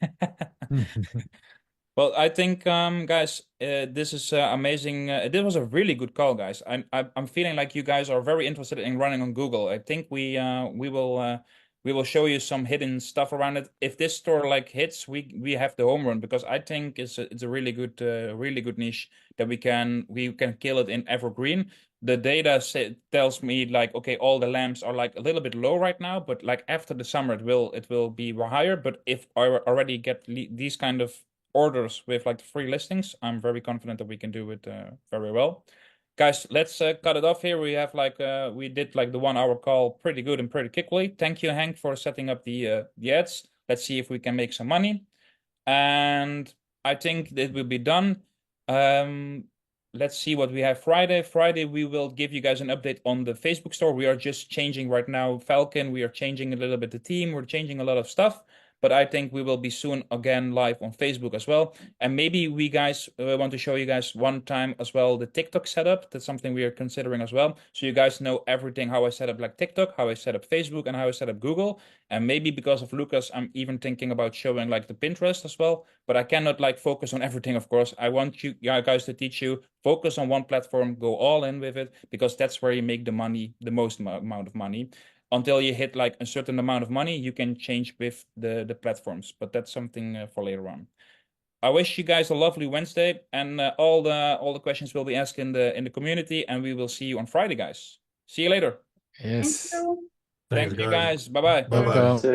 [SPEAKER 1] Well, I think guys, this is amazing. This was a really good call, guys. I'm feeling like you guys are very interested in running on Google. I think we We will show you some hidden stuff around it. If this store like hits, we have the home run, because I think it's a really good niche that we can kill it in evergreen. The data tells me like, okay, all the lamps are like a little bit low right now, but like after the summer it will be higher. But if I already get these kind of orders with like the free listings, I'm very confident that we can do it very well. Guys, let's cut it off here. We have like we did like the 1 hour call pretty good and pretty quickly. Thank you, Hank, for setting up the ads. Let's see if we can make some money. And I think that will be done. Let's see what we have Friday. Friday, we will give you guys an update on the Facebook store. We are just changing right now Falcon. We are changing a little bit the team. We're changing a lot of stuff. But I think we will be soon again live on Facebook as well. And maybe we guys want to show you guys one time as well the TikTok setup. That's something we are considering as well. So you guys know everything, how I set up like TikTok, how I set up Facebook, and how I set up Google. And maybe because of Lucas, I'm even thinking about showing like the Pinterest as well. But I cannot like focus on everything, of course. I want you guys to teach you, focus on one platform, go all in with it, because that's where you make the money, the most amount of money. Until you hit like a certain amount of money, you can change with the platforms, but that's something for later on. I wish you guys a lovely Wednesday, and all the questions will be asked in the community, and we will see you on Friday, guys. See you later.
[SPEAKER 2] Yes.
[SPEAKER 1] Thank you guys. Bye-bye.
[SPEAKER 7] Bye-bye.
[SPEAKER 2] Welcome.